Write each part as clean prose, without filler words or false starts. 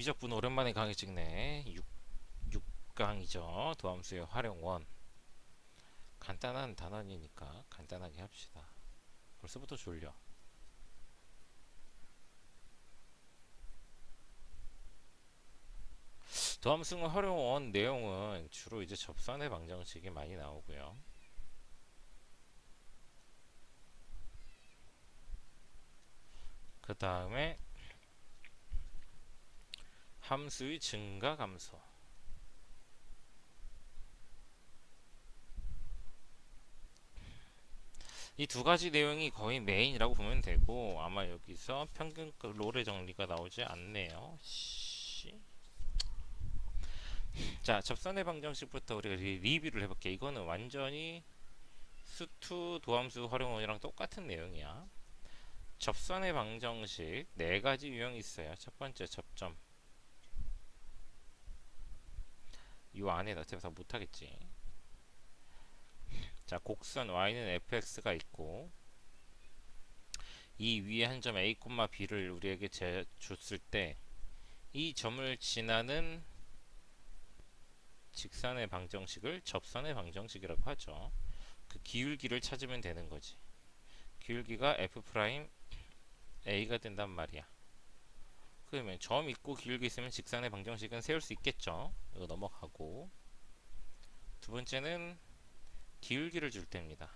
미적분 오랜만에 강의 찍네. 6강이죠. 도함수의 활용원. 간단한 단원이니까 간단하게 합시다. 벌써부터 졸려. 도함수의 활용원 내용은 주로 이제 접선의 방정식이 많이 나오고요. 그 다음에 함수의 증가 감소. 이 두 가지 내용이 거의 메인이라고 보면 되고, 아마 여기서 평균 롤의 정리가 나오지 않네요. 자, 접선의 방정식부터 우리가 리뷰를 해볼게. 이거는 완전히 수투 도함수 활용원이랑 똑같은 내용이야. 접선의 방정식 네 가지 유형이 있어요. 첫 번째 접점. 이 안에 넣어서 다 못하겠지. 자, 곡선 y는 fx가 있고 이 위에 한 점 a, b를 우리에게 줬을 때 이 점을 지나는 직선의 방정식을 접선의 방정식이라고 하죠. 그 기울기를 찾으면 되는 거지. 기울기가 f 프라임 a가 된단 말이야. 그러면 점 있고 기울기 있으면 직선의 방정식은 세울 수 있겠죠. 이거 넘어가고, 두 번째는 기울기를 줄 때입니다.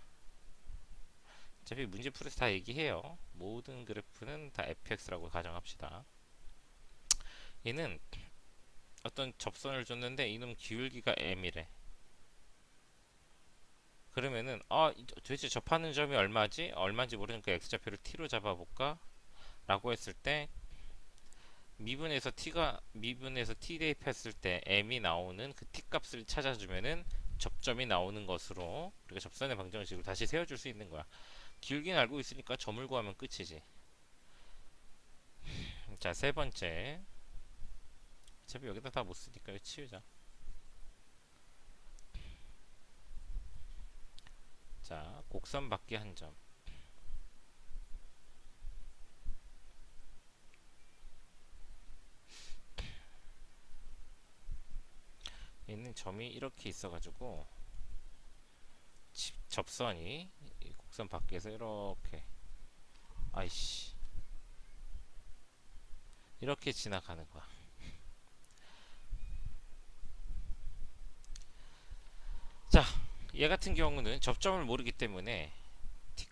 어차피 문제 풀에서 다 얘기해요. 모든 그래프는 다 fx라고 가정합시다. 얘는 어떤 접선을 줬는데 이놈 기울기가 m이래. 그러면은 도대체 접하는 점이 얼마지? 얼마인지 모르니까 x좌표를 t로 잡아볼까? 라고 했을 때 미분에서 t 대입했을 때 m이 나오는 그 t 값을 찾아주면은 접점이 나오는 것으로 우리가 접선의 방정식을 다시 세워줄 수 있는 거야. 기울기는 알고 있으니까 점을 구하면 끝이지. 자, 세 번째. 어차피 여기다 다 못 쓰니까 이거 치우자. 자, 곡선 밖에 한 점. 있는 점이 이렇게 있어가지고 접선이 이 곡선 밖에서 이렇게, 아이씨, 이렇게 지나가는 거야. 자, 얘 같은 경우는 접점을 모르기 때문에 t,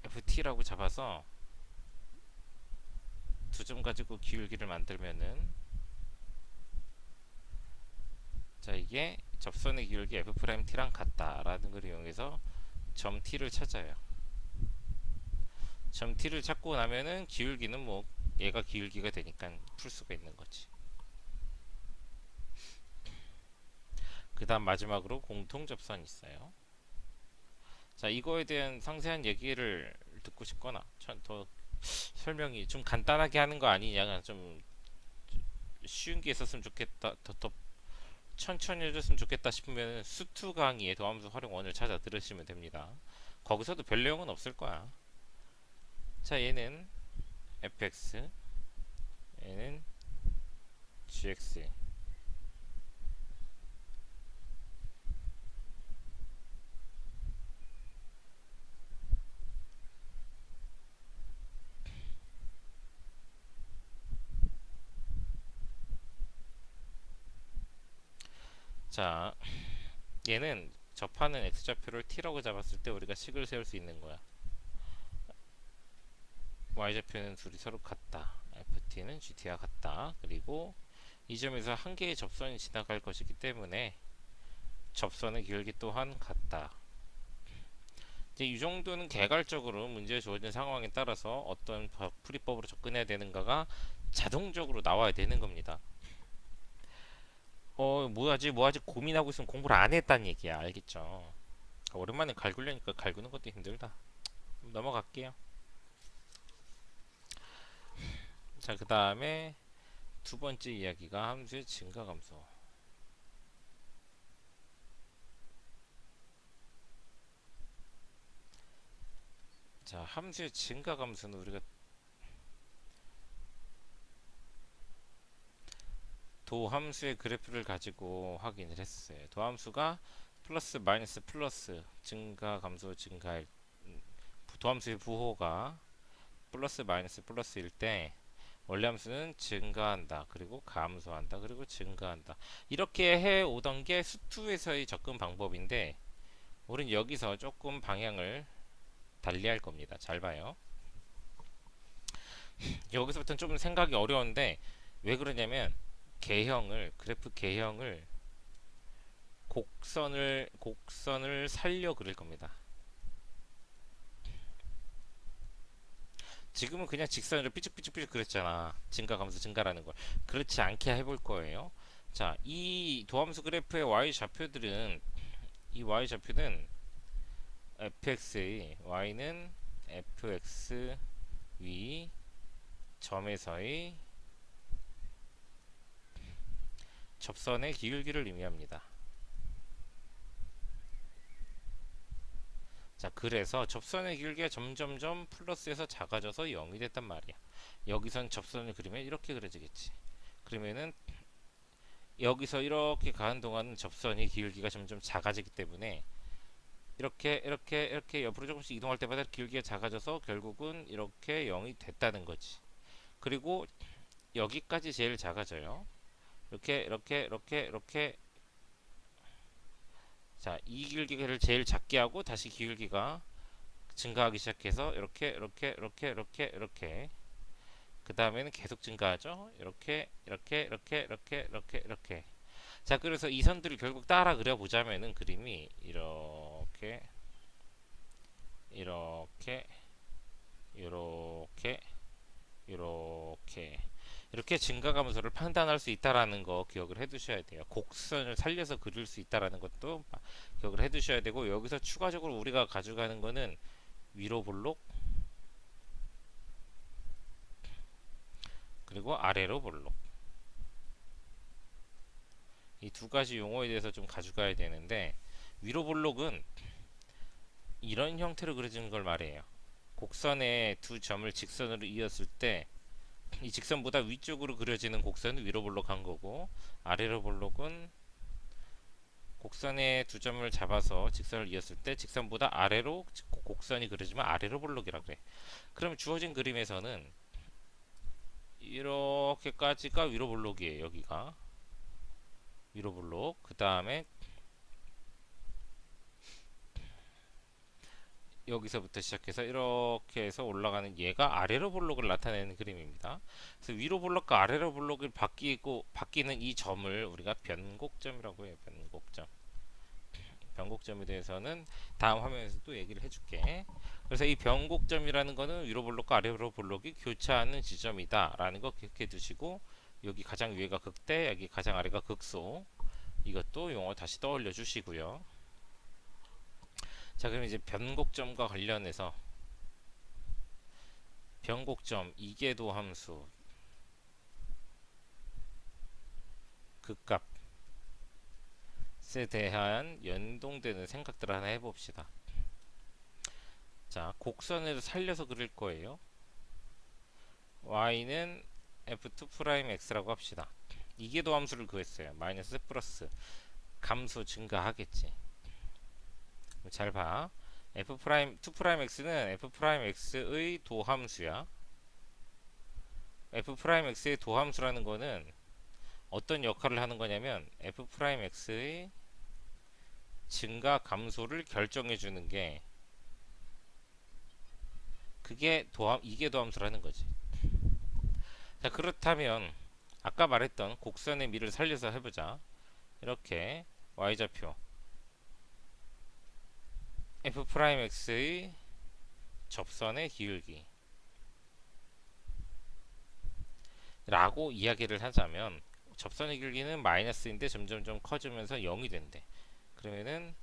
ft라고 잡아서 두 점 가지고 기울기를 만들면은, 자, 이게 접선의 기울기 f't랑 같다라는 걸 이용해서 점 t를 찾아요. 점 t를 찾고 나면은 기울기는 뭐 얘가 기울기가 되니까 풀 수가 있는 거지. 그 다음 마지막으로 공통접선이 있어요. 자, 이거에 대한 상세한 얘기를 듣고 싶거나 더 설명이 좀 간단하게 하는 거 아니냐, 좀 쉬운 게 있었으면 좋겠다, 더 천천히 해줬으면 좋겠다 싶으면 수투 강의의 도함수 활용원을 찾아 들으시면 됩니다. 거기서도 별 내용은 없을 거야. 자, 얘는 fx, 얘는 gx. 자, 얘는 접하는 x좌표를 t라고 잡았을 때 우리가 식을 세울 수 있는 거야. y좌표는 둘이 서로 같다. ft는 gt와 같다. 그리고 이 점에서 한 개의 접선이 지나갈 것이기 때문에 접선의 기울기 또한 같다. 이제 이 정도는 개괄적으로 문제에 주어진 상황에 따라서 어떤 풀이법으로 접근해야 되는가가 자동적으로 나와야 되는 겁니다. 뭐하지 고민하고 있으면 공부를 안 했다는 얘기야. 알겠죠? 오랜만에 갈구려니까 갈구는 것도 힘들다. 넘어갈게요. 자, 그 다음에 두 번째 이야기가 함수의 증가 감소. 자, 함수의 증가 감소는 우리가 도함수의 그래프를 가지고 확인을 했어요. 도함수가 플러스 마이너스 플러스 증가 감소 증가일 도함수의 부호가 플러스 마이너스 플러스일 때 원래 함수는 증가한다 그리고 감소한다 그리고 증가한다 이렇게 해 오던 게 수투에서의 접근 방법인데 우린 여기서 조금 방향을 달리할 겁니다. 잘 봐요. 여기서부터는 좀 생각이 어려운데 왜 그러냐면 그래프 개형을 곡선을 살려 그릴 겁니다. 지금은 그냥 직선으로 삐죽삐죽삐죽 그랬잖아. 증가 감소 증가라는 걸. 그렇지 않게 해볼 거예요. 자, 이 도함수 그래프의 y 좌표들은 이 y 좌표는 fx의 y는 fx 위 점에서의 접선의 기울기를 의미합니다. 자, 그래서 접선의 기울기가 점점점 플러스에서 작아져서 0이 됐단 말이야. 여기선 접선을 그리면 이렇게 그려지겠지. 그러면은 여기서 이렇게 가는 동안은 접선이 기울기가 점점 작아지기 때문에 이렇게 옆으로 조금씩 이동할 때마다 기울기가 작아져서 결국은 이렇게 0이 됐다는 거지. 그리고 여기까지 제일 작아져요. 이렇게 자, 이 기울기를 제일 작게 하고 다시 기울기가 증가하기 시작해서 이렇게 그 다음에는 계속 증가하죠. 이렇게 자, 그래서 이 선들을 결국 따라 그려보자면은 그림이 이렇게 이렇게 증가 감소를 판단할 수 있다라는 거 기억을 해 두셔야 돼요. 곡선을 살려서 그릴 수 있다라는 것도 기억을 해 두셔야 되고 여기서 추가적으로 우리가 가져가는 거는 위로 볼록 그리고 아래로 볼록 이 두 가지 용어에 대해서 좀 가져가야 되는데 위로 볼록은 이런 형태로 그려지는 걸 말해요. 곡선의 두 점을 직선으로 이었을 때 이 직선보다 위쪽으로 그려지는 곡선은 위로 볼록한 거고 아래로 볼록은 곡선의 두 점을 잡아서 직선을 이었을 때 직선보다 아래로 곡선이 그려지면 아래로 볼록이라 그래. 그럼 주어진 그림에서는 이렇게까지가 위로 볼록이에요. 여기가 위로 볼록. 그 다음에 여기서부터 시작해서 이렇게 해서 올라가는 얘가 아래로 볼록을 나타내는 그림입니다. 그래서 위로 볼록과 아래로 볼록을 바뀌는 이 점을 우리가 변곡점이라고 해요. 변곡점에 대해서는 다음 화면에서 또 얘기를 해줄게. 그래서 이 변곡점이라는 거는 위로 볼록과 아래로 볼록이 교차하는 지점이다 라는 거 기억해 두시고 여기 가장 위에가 극대 여기 가장 아래가 극소 이것도 용어 다시 떠올려 주시고요. 자, 그럼 이제 변곡점과 관련해서 변곡점 이계도 함수 극값에 대한 연동되는 생각들 하나 해봅시다. 자, 곡선을 살려서 그릴 거예요. y는 f2'x라고 합시다. 이계도 함수를 구했어요. 마이너스 플러스 감소 증가하겠지. 잘 봐. f'2'x는 f'x의 도함수야. f'x의 도함수라는 거는 어떤 역할을 하는 거냐면 f'x의 증가 감소를 결정해 주는 게 그게 이계 도함수라는 거지. 자, 그렇다면 아까 말했던 곡선의 미를 살려서 해보자. 이렇게 y좌표 f'x의 접선의 기울기 라고 이야기를 하자면 접선의 기울기는 마이너스인데 점점점 커지면서 0이 된대. 그러면은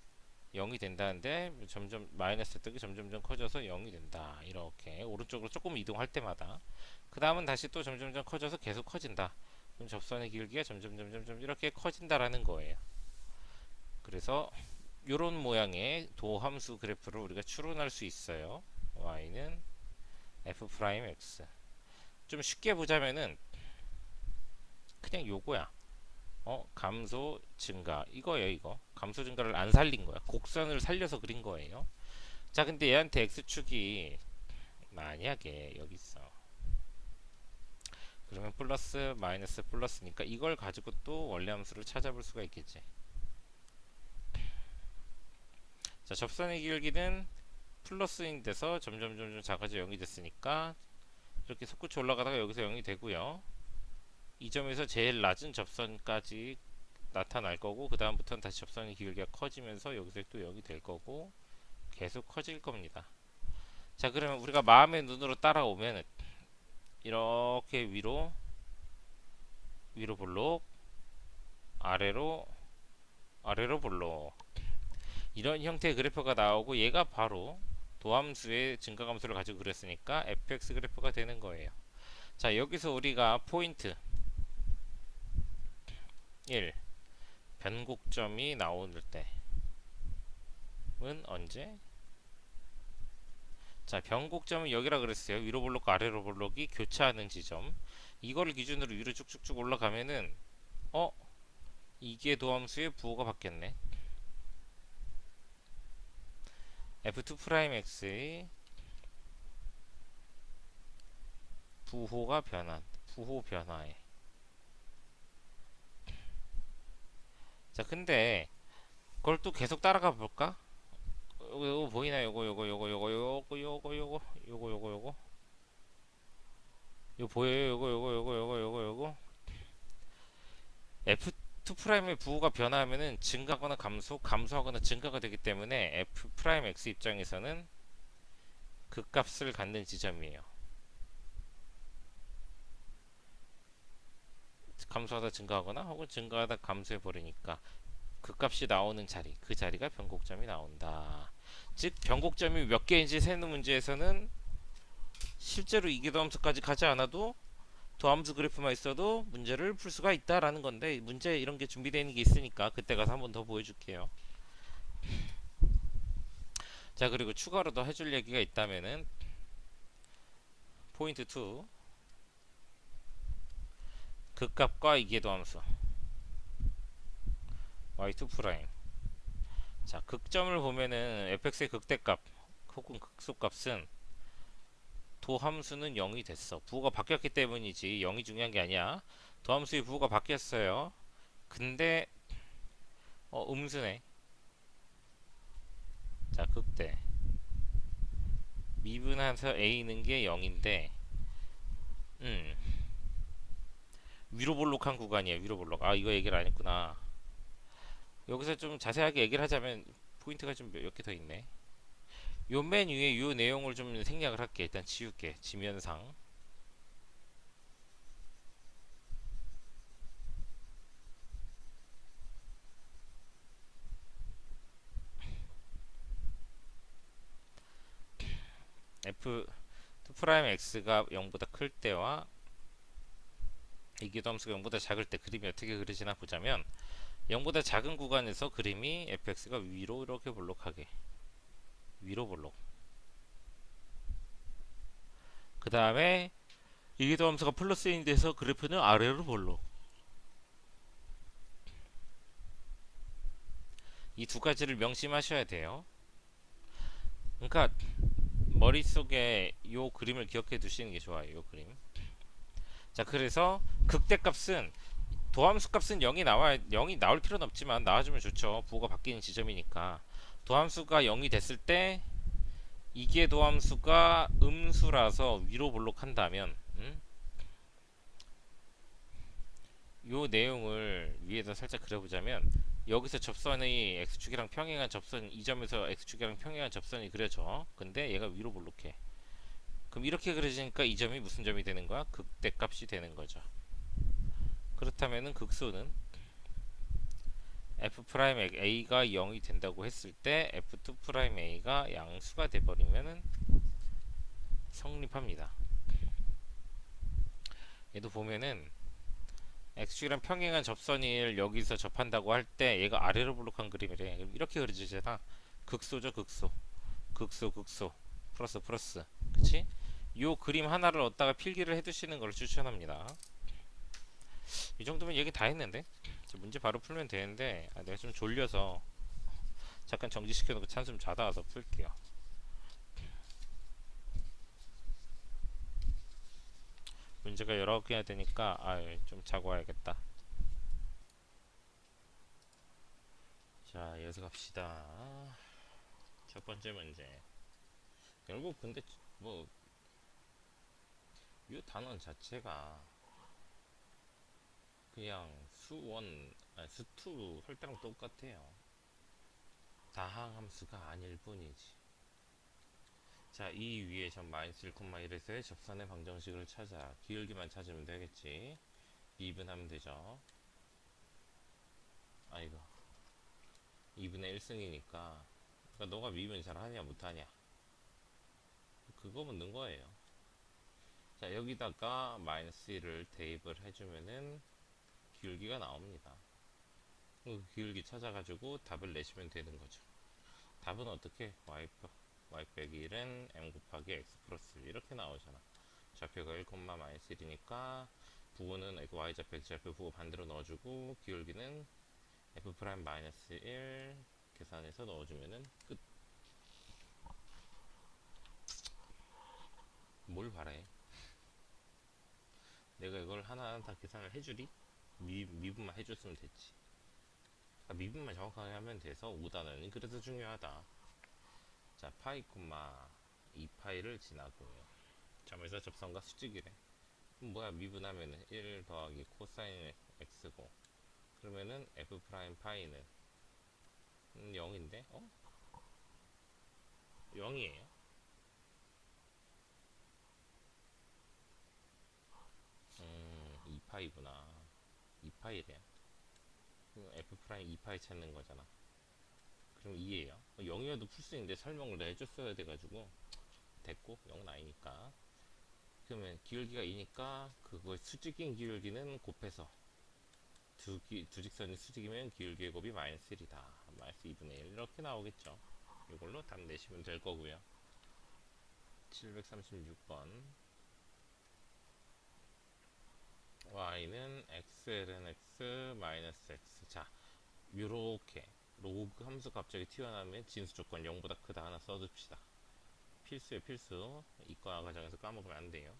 0이 된다는데 점점 마이너스 뜨기 점점점 커져서 0이 된다. 이렇게 오른쪽으로 조금 이동할 때마다 그 다음은 다시 또 점점점 커져서 계속 커진다. 그럼 접선의 기울기가 점점점점 이렇게 커진다라는 거예요. 그래서 이런 모양의 도함수 그래프를 우리가 추론할 수 있어요. y는 f'x 좀 쉽게 보자면은 그냥 요거야. 감소 증가 이거예요. 이거 감소 증가를 안 살린 거야. 곡선을 살려서 그린 거예요. 자, 근데 얘한테 x축이 만약에 여기 있어. 그러면 플러스 마이너스 플러스니까 이걸 가지고 또 원래함수를 찾아볼 수가 있겠지. 자, 접선의 기울기는 플러스인 데서 점점 작아져 0이 됐으니까 이렇게 솟구쳐 올라가다가 여기서 0이 되고요. 이 점에서 제일 낮은 접선까지 나타날 거고, 그 다음부터는 다시 접선의 기울기가 커지면서 여기서 또 0이 될 거고 계속 커질 겁니다. 자, 그러면 우리가 마음의 눈으로 따라오면 이렇게 위로 볼록, 아래로 볼록, 이런 형태의 그래프가 나오고, 얘가 바로 도함수의 증가감소를 가지고 그렸으니까 fx 그래프가 되는 거예요. 자, 여기서 우리가 포인트 1 변곡점이 나올 때은 언제? 자, 변곡점은 여기라 그랬어요. 위로 볼록과 아래로 볼록이 교차하는 지점. 이거를 기준으로 위로 쭉쭉쭉 올라가면은 이게 도함수의 부호가 바뀌었네. f2'x의 부호 변화에. 자, 근데 그걸 또 계속 따라가 볼까? 요거 보이나? 요거 보여요? 요거 F2 프라임의 부호가 변화하면은 증가하거나 감소하거나 증가가 되기 때문에 F 프라임 X 입장에서는 극값을 갖는 지점이에요. 감소하다 증가하거나 혹은 증가하다 감소해 버리니까 극값이 나오는 자리, 그 자리가 변곡점이 나온다. 즉 변곡점이 몇 개인지 세는 문제에서는 실제로 이계도함수까지 가지 않아도 도함수 그래프만 있어도 문제를 풀 수가 있다라는 건데, 문제 이런 게 준비되어 있는 게 있으니까 그때 가서 한 번 더 보여줄게요. 자, 그리고 추가로 더 해줄 얘기가 있다면은 포인트 2 극값과 이계도함수 y2 프라임. 자, 극점을 보면은 fx의 극대값 혹은 극소값은 도함수는 0이 됐어. 부호가 바뀌었기 때문이지 0이 중요한 게 아니야. 도함수의 부호가 바뀌었어요. 근데 음수네. 자, 극대 미분해서 a는 게 0인데 위로 볼록한 구간이에요. 위로 볼록. 아, 이거 얘기를 안 했구나. 여기서 좀 자세하게 얘기를 하자면 포인트가 좀 몇 개 더 있네. 요 맨 위에 요 내용을 좀 생략을 할게. 일단 지울게. 지면상 f2 프라임 x가 0보다 클 때와 이기도함수가 0보다 작을 때 그림이 어떻게 그려지나 보자면, 0보다 작은 구간에서 그림이 fx가 위로 이렇게 볼록하게 위로 볼록, 그 다음에 이기도함수가 플러스인 데서 그래프는 아래로 볼록. 이 두 가지를 명심하셔야 돼요. 그러니까 머릿속에 요 그림을 기억해 두시는 게 좋아요. 요 그림. 자, 그래서 극대값은 도함수 값은 0이 나올 필요는 없지만 나와주면 좋죠. 부호가 바뀌는 지점이니까. 도함수가 0이 됐을 때 이게 도함수가 음수라서 위로 볼록한다면 요 내용을 위에다 살짝 그려보자면, 여기서 접선의 x축이랑 평행한 접선, 이 점에서 x축이랑 평행한 접선이 그려져. 근데 얘가 위로 볼록해. 그럼 이렇게 그려지니까 이 점이 무슨 점이 되는 거야? 극대값이 되는 거죠. 그렇다면은 극소는 f'A가 0이 된다고 했을 때 f2'A가 양수가 돼버리면은 성립합니다. 얘도 보면은 x축이랑 평행한 접선을 여기서 접한다고 할 때 얘가 아래로 볼록한 그림이래. 그럼 이렇게 그려지잖아. 극소죠, 극소 플러스, 그치? 요 그림 하나를 얻다가 필기를 해두시는 걸 추천합니다. 이 정도면 얘기 다 했는데. 문제 바로 풀면 되는데 내가 좀 졸려서 잠깐 정지시켜놓고 찬 좀 자다 와서 풀게요. 문제가 여러 개야 되니까 좀 자고 와야겠다. 자, 이어서 갑시다. 첫 번째 문제. 결국 근데 뭐 이 단원 자체가 그냥 수원, 수투 할 때랑 똑같아요. 다항 함수가 아닐 뿐이지. 자, 이 위에 점 마이너스 1,1에서의 접선의 방정식을 찾아. 기울기만 찾으면 되겠지. 미분하면 되죠. 이거 2분의 1승이니까 그러니까 너가 미분 잘하냐 못하냐 그거 묻는 거예요. 자, 여기다가 마이너스 1을 대입을 해주면은 기울기가 나옵니다. 그 기울기 찾아가지고 답을 내시면 되는 거죠. 답은 어떻게? y 빼기 1은 m 곱하기 x 플러스 1 이렇게 나오잖아. 좌표가 1, 마이너스 1이니까 부호는 y좌표, x좌표 부호 반대로 넣어주고 기울기는 f 프라임 마이너스 1 계산해서 넣어주면은 끝. 뭘 바래? 내가 이걸 하나하나 다 계산을 해주리? 미분만 해줬으면 됐지. 미분만 정확하게 하면 돼서 5단원이 그래서 중요하다. 자, 파이, 2파이를 지나고요. 점에서 접선과 수직이래. 뭐야, 미분하면은 1 더하기 코사인 x고, 그러면은 f 프라임 파이는 0인데, 0이에요. 2파이구나. 2파이래. f 프라임 2파이 찾는 거잖아. 그럼 2예요. 0이어도 풀 수 있는데 설명을 해줬어야 돼가지고 됐고 0은 아니니까. 그러면 기울기가 2니까 그거 수직인 기울기는 곱해서 두 직선이 수직이면 기울기의 곱이 마이너스 1이다. 마이너스 2분의 1 이렇게 나오겠죠. 이걸로 답 내시면 될 거고요. 736번 y는 xln x 마이너스 x. 자, 요렇게 로그 함수 갑자기 튀어나오면 진수 조건 0보다 크다 하나 써줍시다. 필수에 필수. 이과 과정에서 까먹으면 안 돼요.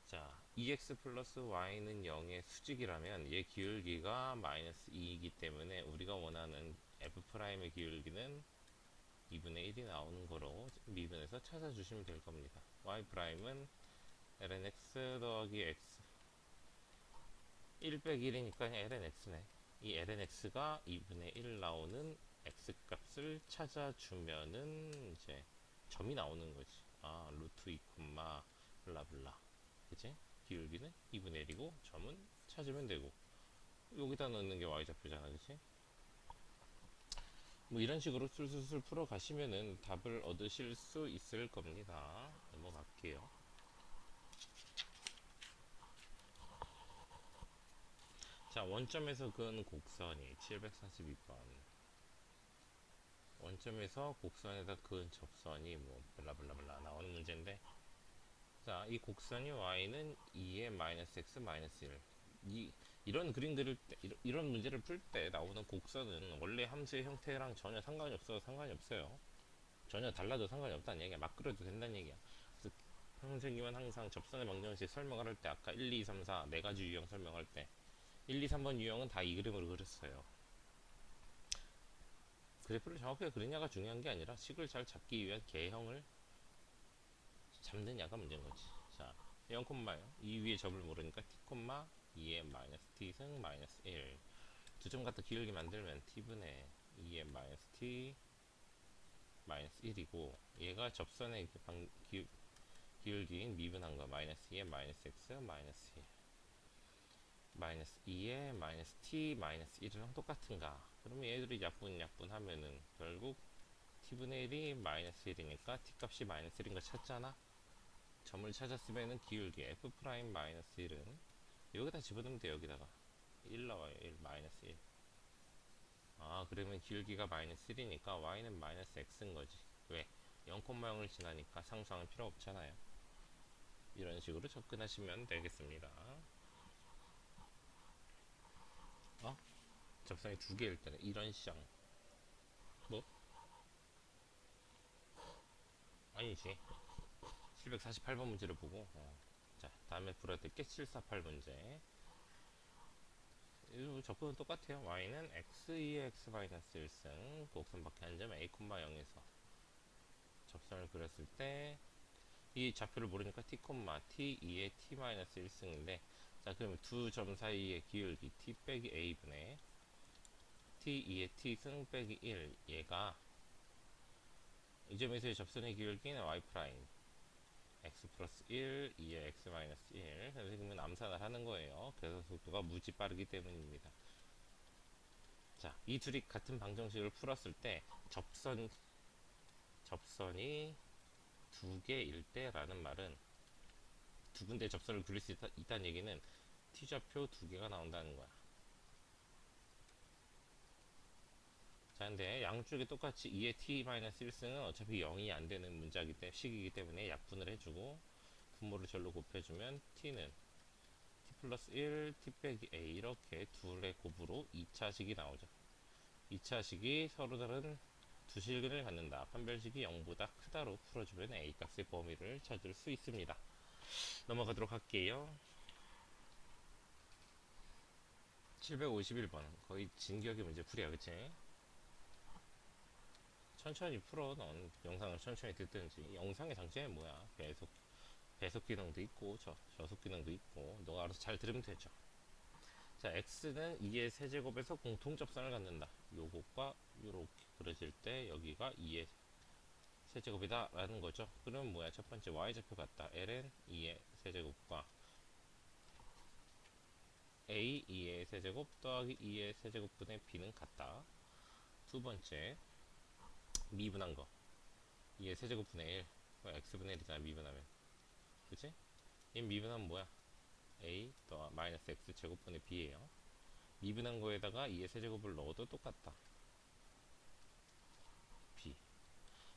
자, 2x 플러스 y는 0의 수직이라면 얘 기울기가 마이너스 2이기 때문에 우리가 원하는 f'의 기울기는 2분의 1이 나오는 거로 미분해서 찾아주시면 될 겁니다. y'은 ln x 더하기 x 1 빼기 1이니까 그냥 ln x네. 이 ln x가 2분의 1 나오는 x 값을 찾아주면은 이제 점이 나오는 거지. 루트 2, 블라블라. 그치? 기울기는 2분의 1이고 점은 찾으면 되고 여기다 넣는 게 y좌표잖아. 그치? 뭐 이런 식으로 술술술 풀어 가시면은 답을 얻으실 수 있을 겁니다. 넘어갈게요. 자, 원점에서 그은 곡선이 742번. 원점에서 곡선에다 그은 접선이 뭐 블라블라블라 나오는 문제인데, 자, 이 곡선이 y는 2의 마이너스 x 마이너스 1. 이런 그림 그릴 때, 이런 문제를 풀 때 나오는 곡선은 원래 함수의 형태랑 전혀 상관이 없어서 상관이 없어요. 전혀 달라도 상관이 없다는 얘기야. 막 그려도 된다는 얘기야. 그래서 선생님은 항상 접선의 방정식 설명을 할 때 아까 1, 2, 3, 4 네 가지 유형 설명할 때 1, 2, 3번 유형은 다 이 그림으로 그렸어요. 그래프를 정확하게 그리냐가 중요한 게 아니라 식을 잘 잡기 위한 개형을 잡느냐가 문제인 거지. 자, 0, 이 위에 접을 모르니까 t, 2의 마이너스 t 승 마이너스 1. 두 점 갖다 기울기 만들면 t분의 2의 마이너스 t 마이너스 1이고 얘가 접선의 기울기인 미분한 거 마이너스 2의 마이너스 x 마이너스 1. 마이너스 2에 마이너스 t 마이너스 1이랑 똑같은가? 그러면 얘들이 약분하면은 결국 t분의 1이 마이너스 1이니까 t 값이 마이너스 1인 거 찾잖아? 점을 찾았으면은 기울기 f 프라임 마이너스 1은 여기다 집어넣으면 돼. 여기다가 1 나와요. 1 마이너스 1. 그러면 기울기가 마이너스 1이니까 y는 마이너스 x인 거지. 왜? 0,0을 지나니까 상수항은 필요 없잖아요. 이런 식으로 접근하시면 되겠습니다. 접선이 두 개일 때는 이런 시장. 뭐? 아니지. 748번 문제를 보고 자 다음에 풀어야 될 게 748문제. 이 접근은 똑같아요. y는 x2의 x-1승 곡선 밖에 한 점 a, 0에서 접선을 그렸을 때 이 좌표를 모르니까 t, t2의 t-1승인데 자 그러면 두 점 사이의 기울기 t 빼기 a분의 t2의 t승 빼기 1 얘가 이 점에서의 접선의 기울기는 y' x 플러스 1, 2의 x 마이너스 1. 선생님은 암산을 하는 거예요. 그래서 속도가 무지 빠르기 때문입니다. 자, 이 둘이 같은 방정식을 풀었을 때 접선이 두 개일 때라는 말은 두 군데 접선을 그릴 수 있다는 얘기는 t좌표 두 개가 나온다는 거야. 자, 근데 양쪽이 똑같이 2의 t-1승은 어차피 0이 안 되는 문자이기 때문에 식이기 때문에 약분을 해주고 분모를 절로 곱해주면 t는 t 플러스 1, t 빼기 a 이렇게 둘의 곱으로 2차식이 나오죠. 2차식이 서로 다른 두 실근을 갖는다. 판별식이 0보다 크다로 풀어주면 a 값의 범위를 찾을 수 있습니다. 넘어가도록 할게요. 751번 거의 진기억의 문제 풀이야 그치? 천천히 풀어. 넌 영상을 천천히 듣든지. 영상의 장점이 뭐야? 배속 기능도 있고 저속 기능도 있고 너가 알아서 잘 들으면 되죠. 자 x는 2의 세제곱에서 공통 접선을 갖는다. 요것과 요렇게 그려질 때 여기가 2의 세제곱이다 라는 거죠. 그러면 뭐야? 첫 번째 y좌표 같다. ln 2의 세제곱과 a 2의 세제곱 더하기 2의 세제곱분의 b는 같다. 두 번째 미분한 거 2의 세제곱분의 1 x분의 1이잖아 미분하면. 그치? 이 미분하면 뭐야? a 더 마이너스 x 제곱분의 b예요. 미분한 거에다가 2의 세제곱을 넣어도 똑같다. b.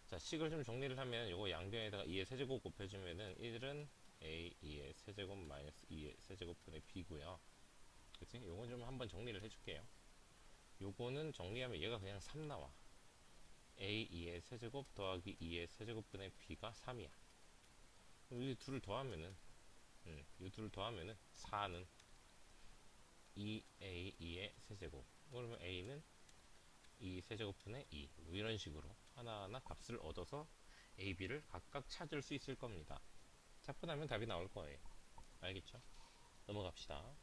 자 식을 좀 정리를 하면 요거 양변에다가 2의 세제곱 곱해주면은 1은 a 2의 세제곱 마이너스 2의 세제곱분의 b고요. 그치? 요건 좀 한번 정리를 해줄게요. 요거는 정리하면 얘가 그냥 3 나와. a 2의 세제곱 더하기 2의 세제곱분의 b가 3이야. 이 둘을 더하면은 이 둘을 더하면은 4는 2a 2의 세제곱. 그러면 a는 2 세제곱분의 2 뭐 이런 식으로 하나하나 값을 얻어서 a, b를 각각 찾을 수 있을 겁니다. 찾고 나면 답이 나올 거예요. 알겠죠? 넘어갑시다.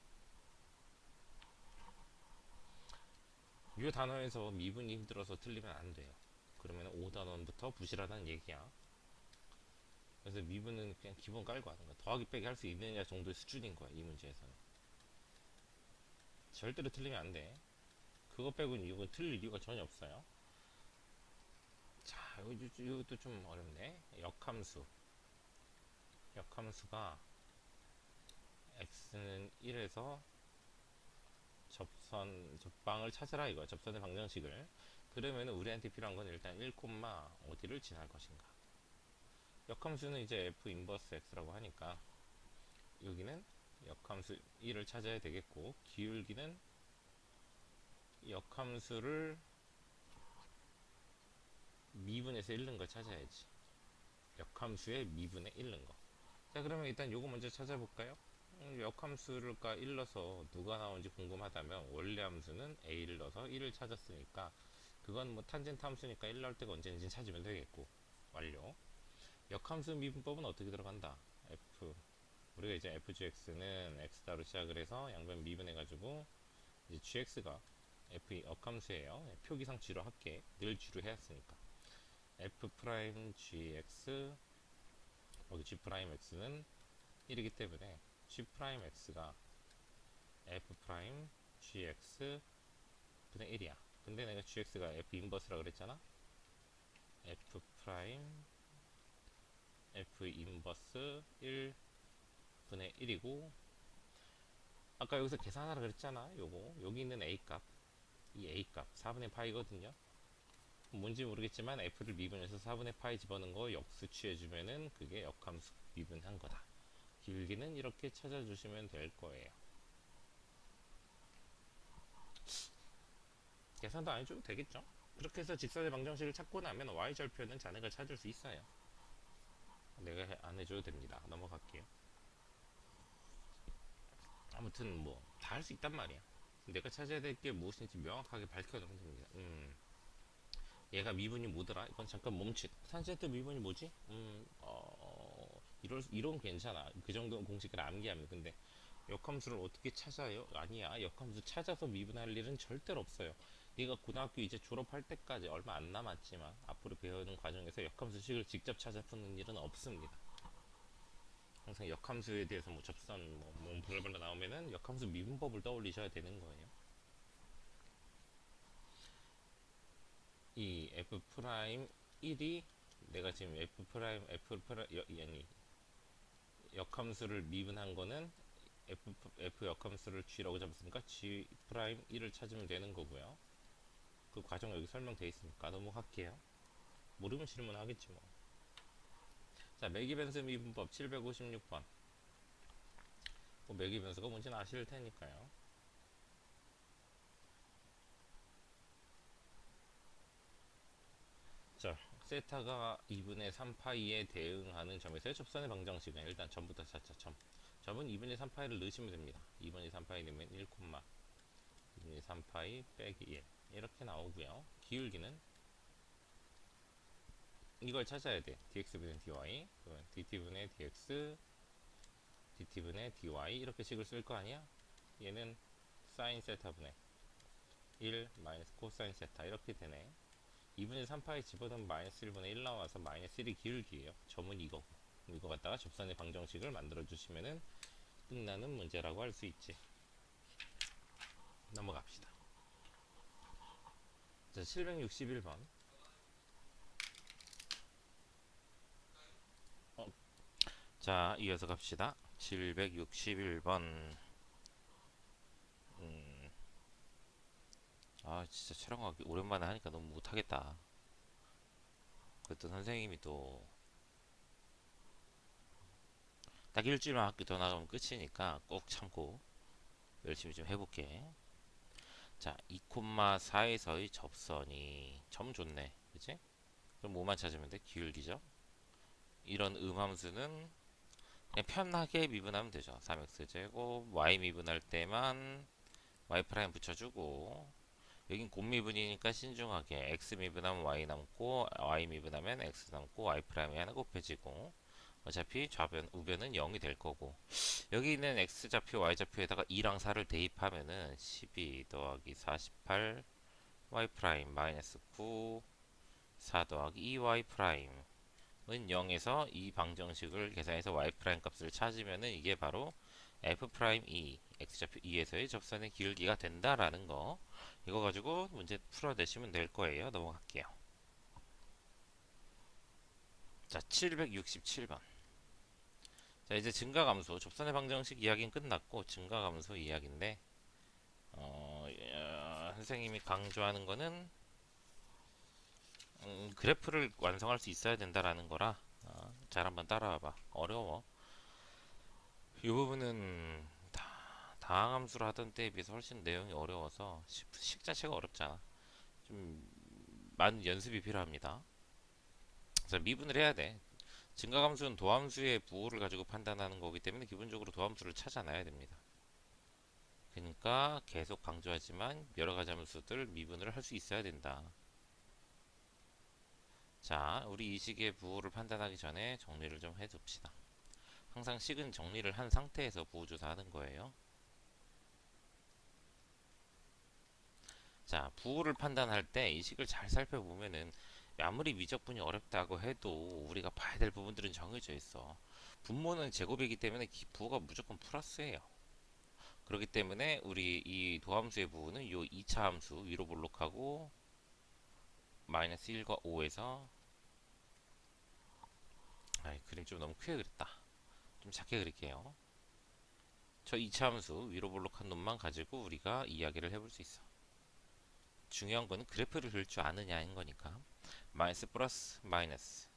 이 단어에서 미분이 힘들어서 틀리면 안 돼요. 그러면 5단원부터 부실하다는 얘기야. 그래서 미분은 그냥 기본 깔고 하는 거야. 더하기 빼기 할 수 있느냐 정도의 수준인 거야. 이 문제에서는. 절대로 틀리면 안 돼. 그거 빼고는 이거 틀릴 이유가 전혀 없어요. 자, 이것도 좀 어렵네. 역함수가 x는 1에서 접방을 찾으라 이거야. 접선의 방정식을. 그러면 우리한테 필요한 건 일단 1, 어디를 지날 것인가. 역함수는 이제 f 인버스 x라고 하니까 여기는 역함수 1을 찾아야 되겠고 기울기는 역함수를 미분에서 잃는 걸 찾아야지. 역함수의 미분에 잃는 거. 자 그러면 일단 요거 먼저 찾아볼까요? 역함수를까 1 넣어서 누가 나온지 궁금하다면 원래 함수는 a를 넣어서 1을 찾았으니까 그건 뭐 탄젠트 함수니까 1 나올 때가 언제인지 찾으면 되겠고 완료. 역함수 미분법은 어떻게 들어간다? 우리가 이제 fgx는 x다로 시작을 해서 양변 미분해가지고 이제 gx가 f 역함수예요. 표기상 쥐로 할게. 늘 쥐로 해왔으니까 f 프라임 gx 여기 g 프라임 x는 1이기 때문에 g 프라임 x가 f 프라임 gx 분의 1이야. 근데 내가 gx가 f 인버스라 그랬잖아. f 프라임 f 인버스 1 분의 1이고 아까 여기서 계산하라 그랬잖아. 요거 여기 있는 a 값, 이 a 값 4분의 파이거든요. 뭔지 모르겠지만 f를 미분해서 4분의 파이 집어넣은 거 역수 취해주면은 그게 역함수 미분한 거다. 기울기는 이렇게 찾아주시면 될 거예요. 계산도 안 해줘도 되겠죠. 그렇게 해서 직선의 방정식을 찾고 나면 y절표는 자네가 찾을 수 있어요. 내가 안 해줘도 됩니다. 넘어갈게요. 아무튼 뭐 다 할 수 있단 말이야. 내가 찾아야 될 게 무엇인지 명확하게 밝혀놓으면 됩니다. 얘가 미분이 뭐더라? 이건 잠깐 멈칫. 탄젠트 미분이 뭐지? 이론 괜찮아. 그 정도는 공식을 암기하면. 근데 역함수를 어떻게 찾아요? 아니야. 역함수 찾아서 미분할 일은 절대로 없어요. 네가 고등학교 이제 졸업할 때까지 얼마 안 남았지만 앞으로 배우는 과정에서 역함수식을 직접 찾아 푸는 일은 없습니다. 항상 역함수에 대해서 뭐 접선 뭐 블라블라 나오면은 역함수 미분법을 떠올리셔야 되는 거예요. 이 f 프라임 1이 내가 지금 아니 역함수를 미분한 거는 f 역함수를 g라고 잡았으니까 g 프라임 1을 찾으면 되는 거고요. 그 과정 여기 설명되어 있으니까 넘어갈게요. 모르면 질문하겠지 뭐. 자, 매기변수 미분법 756번. 뭐 매기변수가 뭔지는 아실 테니까요. 자, 세타가 2분의 3파이에 대응하는 점에서의 접선의 방정식은 일단 점부터 찾자. 점은 2분의 3파이를 넣으시면 됩니다. 2분의 3파이 넣으면 1, 2분의 3파이 빼기 1 이렇게 나오고요. 기울기는 이걸 찾아야 돼. dx분의 dy, dt분의 dx, dt분의 dy 이렇게 식을 쓸 거 아니야? 얘는 사인 세타분의 1 마이너스 코사인 세타 이렇게 되네. 2분의 3파이 집어넣으면 마이너스 1분의 1 나와서 마이너스 1이 기울기예요. 점은 이거고. 이거 갖다가 접선의 방정식을 만들어 주시면은 끝나는 문제라고 할 수 있지. 넘어갑시다. 자, 761번. 자, 이어서 갑시다. 761번. 아, 진짜 촬영하기 오랜만에 하니까 너무 못하겠다. 그랬더니 선생님이 또 딱 일주일만 학교 더 나가면 끝이니까 꼭 참고 열심히 좀 해볼게. 자, 2,4에서의 접선이 점 좋네. 그치? 그럼 뭐만 찾으면 돼? 기울기죠? 이런 음함수는 그냥 편하게 미분하면 되죠. 3x제곱 y 미분할 때만 y 프라임 붙여주고 여긴 곱미분이니까 신중하게 x 미분하면 y 남고 y 미분하면 x 남고 y 프라임이 하나 곱해지고 어차피 좌변 우변은 0이 될 거고 여기 있는 x좌표 y좌표에다가 2랑 4를 대입하면은 12 더하기 48 y 프라임 마이너스 9 4 더하기 2y 프라임은 0에서 이 방정식을 계산해서 y 프라임 값을 찾으면은 이게 바로 f 프라임 2 x좌표 2에서의 접선의 기울기가 된다라는 거. 이거 가지고 문제 풀어내시면 될 거예요. 넘어갈게요. 자, 767번. 자, 이제 증가감수 접선의 방정식 이야기는 끝났고 증가감수 이야기인데 선생님이 강조하는 거는 그래프를 완성할 수 있어야 된다라는 거라 잘 한번 따라와봐. 어려워. 이 부분은 다항함수를 하던 때에 비해서 훨씬 내용이 어려워서 식 자체가 어렵잖아. 좀 많은 연습이 필요합니다. 그래서 미분을 해야 돼. 증가함수는 도함수의 부호를 가지고 판단하는 거기 때문에 기본적으로 도함수를 찾아놔야 됩니다. 그러니까 계속 강조하지만 여러 가지 함수들 미분을 할 수 있어야 된다. 자, 우리 이 식의 부호를 판단하기 전에 정리를 좀 해둡시다. 항상 식은 정리를 한 상태에서 부호 조사하는 거예요. 자, 부호를 판단할 때 이 식을 잘 살펴보면은 아무리 미적분이 어렵다고 해도 우리가 봐야 될 부분들은 정해져 있어. 분모는 제곱이기 때문에 부호가 무조건 플러스예요. 그렇기 때문에 우리 이 도함수의 부호는 요 2차 함수 위로 볼록하고 마이너스 1과 5에서 그림 좀 너무 크게 그렸다. 좀 작게 그릴게요. 저 2차 함수 위로 볼록한 놈만 가지고 우리가 이야기를 해볼 수 있어. 중요한 거는 그래프를 그릴 줄 아느냐인 거니까. 마이너스 플러스 마이너스.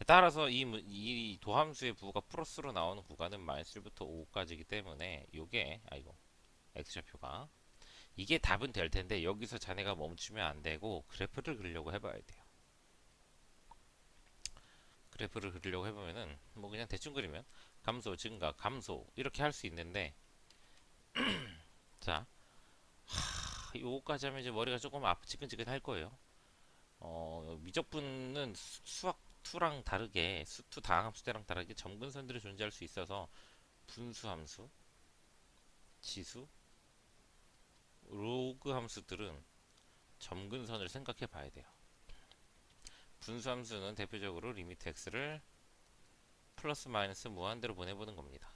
따라서 이 도함수의 부호가 플러스로 나오는 구간은 마이너스 1부터 5까지이기 때문에 요게 x좌표가 이게 답은 될 텐데 여기서 자네가 멈추면 안 되고 그래프를 그리려고 해봐야 돼요. 그래프를 그리려고 해보면은 뭐 그냥 대충 그리면 감소, 증가, 감소 이렇게 할 수 있는데 자, 요거까지 하면 이제 머리가 조금 지끈지끈 할 거예요. 미적분은 수학 2랑 다르게 수2 다항함수대랑 다르게 점근선들이 존재할 수 있어서 분수함수, 지수, 로그 함수들은 점근선을 생각해 봐야 돼요. 분수함수는 대표적으로 리미트 x를 플러스 마이너스 무한대로 보내보는 겁니다.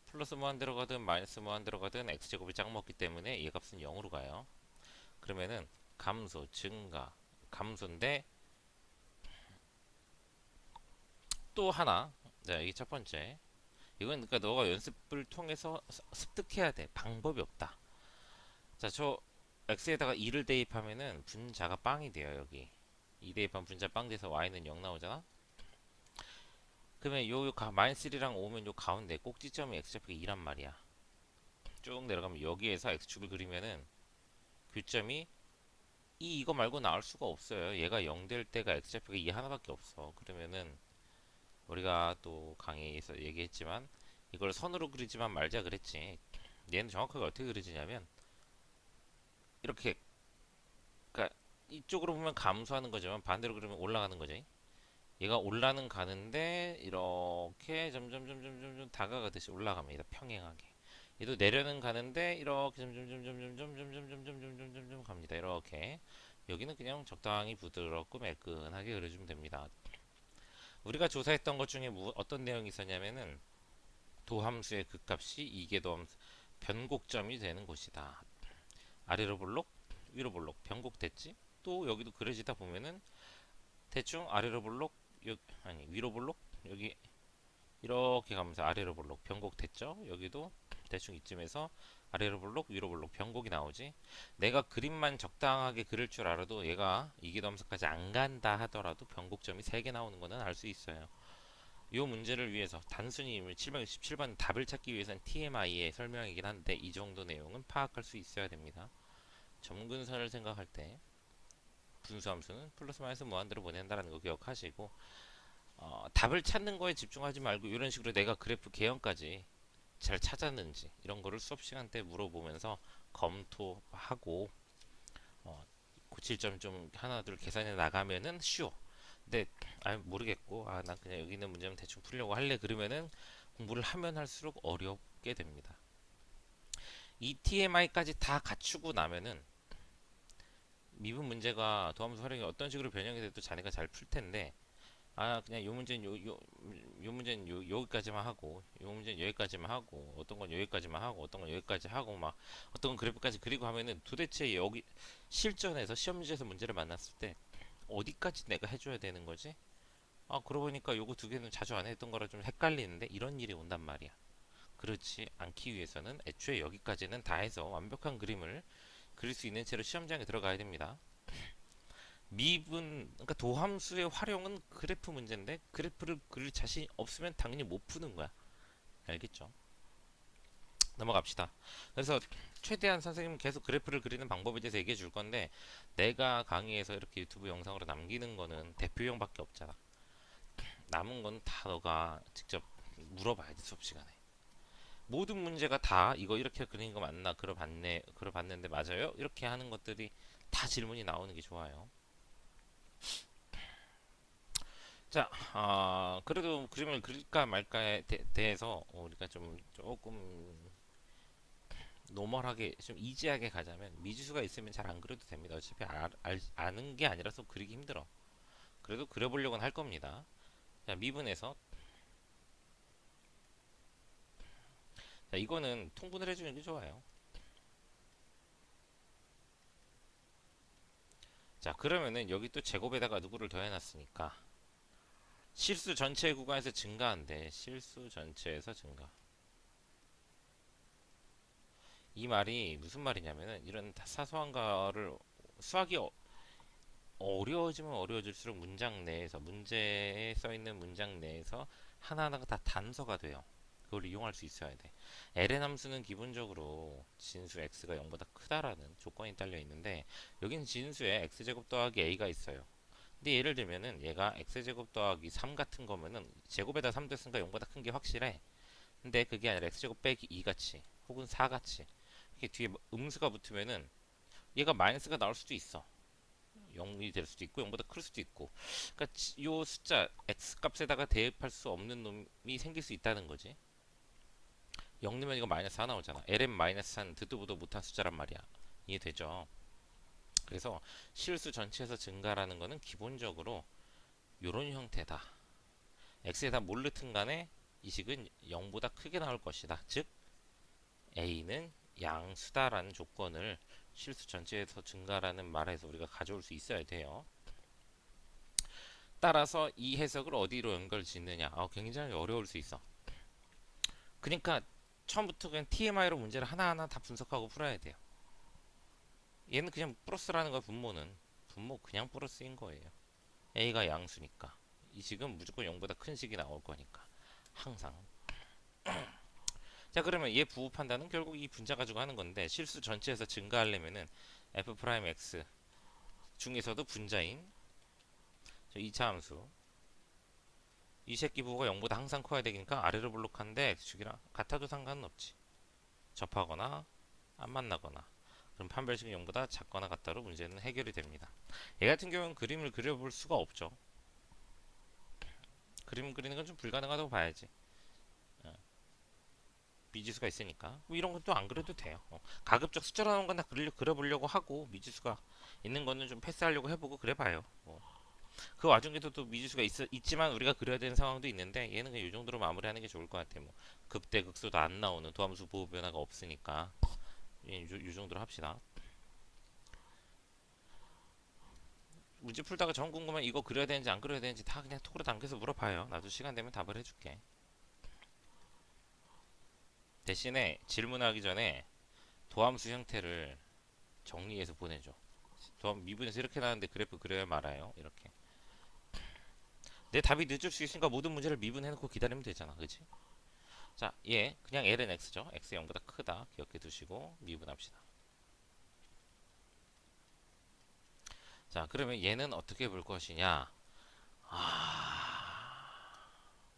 플러스 무한대로 가든 마이너스 무한대로 가든 x제곱이 짝 먹기 때문에 이 값은 0으로 가요. 그러면은 감소, 증가, 감소인데 또 하나, 자 이게 첫 번째, 이건 그러니까 너가 연습을 통해서 습득해야 돼. 방법이 없다. 자, 저 x에다가 2를 대입하면은 분자가 빵이 돼요. 여기 2 대입하면 분자 빵 돼서 y는 0 나오잖아. 그러면 마이너스 3랑 5면 요 가운데 꼭지점이 x좌표가 2란 말이야. 쭉 내려가면 여기에서 x축을 그리면은 교점이 이거 말고 나올 수가 없어요. 얘가 0 될 때가 x좌표가 2 하나밖에 없어. 그러면은 우리가 또 강의에서 얘기했지만 이걸 선으로 그리지만 말자 그랬지. 얘는 정확하게 어떻게 그려지냐면 이렇게, 그러니까 이쪽으로 보면 감소하는 거지만 반대로 그리면 올라가는 거지. 얘가 올라는 가는데 이렇게 점점 다가가듯이 올라갑니다. 평행하게. 얘도 내려는 가는데 이렇게 점점 갑니다. 이렇게. 여기는 그냥 적당히 부드럽고 매끈하게 그려주면 됩니다. 우리가 조사했던 것 중에 어떤 내용이 있었냐면은 도함수의 극값이 이계도함수 변곡점이 되는 곳이다. 아래로 볼록, 위로 볼록, 변곡됐지? 또 여기도 그려지다 보면은 대충 아래로 볼록, 아니 위로 볼록, 여기 이렇게 가면서 아래로 볼록 변곡됐죠? 여기도 대충 이쯤에서 아래로 볼록, 위로 볼록 변곡이 나오지. 내가 그림만 적당하게 그릴 줄 알아도 얘가 이계도함수까지 안 간다 하더라도 변곡점이 3개 나오는 거는 알 수 있어요. 이 문제를 위해서 단순히 767번 답을 찾기 위해서는 TMI의 설명이긴 한데 이 정도 내용은 파악할 수 있어야 됩니다. 점근선을 생각할 때 분수함수는 플러스 마이너스 무한대로 보낸다는 거 기억하시고, 답을 찾는 거에 집중하지 말고 이런 식으로 내가 그래프 개형까지 잘 찾았는지 이런 거를 수업 시간 때 물어보면서 검토하고 고칠 점 좀 하나둘 계산해 나가면은 쉬워. 근데 모르겠고 난 그냥 여기 있는 문제만 대충 풀려고 할래 그러면은 공부를 하면 할수록 어렵게 됩니다. 이 TMI까지 다 갖추고 나면은 미분 문제가 도함수 활용이 어떤 식으로 변형이 돼도 자네가 잘 풀 텐데, 그냥 요 문제는 요 문제는 여기까지만 하고 요 문제는 여기까지만 하고 어떤 건 여기까지만 하고 어떤 건 여기까지 하고 막 어떤 건 그래프까지 그리고 하면은 도대체 여기 실전에서 시험 문제에서 문제를 만났을 때 어디까지 내가 해줘야 되는 거지? 그러고 보니까 요거 두 개는 자주 안 했던 거라 좀 헷갈리는데 이런 일이 온단 말이야. 그렇지 않기 위해서는 애초에 여기까지는 다 해서 완벽한 그림을 그릴 수 있는 채로 시험장에 들어가야 됩니다. 그러니까 도함수의 활용은 그래프 문제인데 그래프를 그릴 자신이 없으면 당연히 못 푸는 거야. 알겠죠? 넘어갑시다. 그래서 최대한 선생님은 계속 그래프를 그리는 방법에 대해서 얘기해 줄 건데 내가 강의에서 이렇게 유튜브 영상으로 남기는 거는 대표용밖에 없잖아. 남은 건 다 너가 직접 물어봐야지 수업 시간에. 모든 문제가 다 이거 이렇게 그린 거 맞나? 그려봤는데 맞아요? 이렇게 하는 것들이 다 질문이 나오는 게 좋아요. 자, 그래도 그림을 그릴까 말까에 대해서 우리가 좀 조금 노멀하게 좀 이지하게 가자면 미지수가 있으면 잘 안 그려도 됩니다. 어차피 아는 게 아니라서 그리기 힘들어. 그래도 그려보려고는 할 겁니다. 자, 미분에서 자, 이거는 통분을 해주는 게 좋아요. 자, 그러면은 여기 또 제곱에다가 누구를 더해놨으니까 실수 전체 구간에서 증가한대. 실수 전체에서 증가. 이 말이 무슨 말이냐면은 이런 사소한 거를 수학이 어려워지면 어려워질수록 문장 내에서 문제에 써 있는 문장 내에서 하나하나가 다 단서가 돼요. 그걸 이용할 수 있어야 돼. ln 함수는 기본적으로 진수 x가 0보다 크다라는 조건이 딸려 있는데 여기는 진수에 x제곱 더하기 a가 있어요. 근데 예를 들면은 얘가 x제곱 더하기 3 같은 거면은 제곱에다 3 됐으니까 0보다 큰 게 확실해. 근데 그게 아니라 x제곱 빼기 2 같이 혹은 4 같이 이렇게 뒤에 음수가 붙으면은 얘가 마이너스가 나올 수도 있어. 0이 될 수도 있고 0보다 클 수도 있고. 그러니까 요 숫자 x 값에다가 대입할 수 없는 놈이 생길 수 있다는 거지. 0 넣으면 이거 마이너스 4 나오잖아. ln 마이너스 1 듣도 보도 못한 숫자란 말이야. 이해되죠? 그래서 실수 전체에서 증가라는 거는 기본적으로 요런 형태다. x에다 뭘 넣든 간에 이 식은 0보다 크게 나올 것이다. 즉 a는 양수다라는 조건을 실수 전체에서 증가라는 말에서 우리가 가져올 수 있어야 돼요. 따라서 이 해석을 어디로 연결 짓느냐 굉장히 어려울 수 있어. 그러니까 처음부터 그냥 TMI로 문제를 하나하나 다 분석하고 풀어야 돼요. 얘는 그냥 플러스라는 거야. 분모 그냥 플러스인 거예요. A가 양수니까 이 식은 무조건 0보다 큰 식이 나올 거니까 항상. 자 그러면 얘 부호 판단은 결국 이 분자 가지고 하는 건데 실수 전체에서 증가하려면은 f'(x) 중에서도 분자인 저 2차 함수 이 새끼 부호가 0보다 항상 커야 되니까 아래로 볼록한데 x축이랑 같아도 상관은 없지. 접하거나 안 만나거나 그럼 판별식은 0보다 작거나 같다로 문제는 해결이 됩니다. 얘 같은 경우는 그림을 그려볼 수가 없죠. 그림 그리는 건 좀 불가능하다고 봐야지. 미지수가 있으니까 뭐 이런 것도 안 그려도 돼요. 가급적 숫자로 나온 건 다 그려보려고 하고 미지수가 있는 거는 좀 패스하려고 해보고 그래봐요. 그 와중에도 또 미지수가 있지만 우리가 그려야 되는 상황도 있는데 얘는 그냥 이 정도로 마무리하는 게 좋을 것 같아. 뭐 극대 극소도 안 나오는 도함수 보호 변화가 없으니까 이 정도로 합시다. 문제 풀다가 정 궁금한 이거 그려야 되는지 안 그려야 되는지 다 그냥 톡으로 당겨서 물어봐요. 나도 시간 되면 답을 해줄게. 대신에 질문하기 전에 도함수 형태를 정리해서 보내줘. 도함 미분에서 이렇게 나왔는데 그래프 그려야 말아요. 이렇게. 내 답이 늦을 수 있으니까 모든 문제를 미분해놓고 기다리면 되잖아. 그치? 자, 얘 그냥 ln x죠. x 0보다 크다. 기억해 두시고 미분합시다. 자, 그러면 얘는 어떻게 볼 것이냐?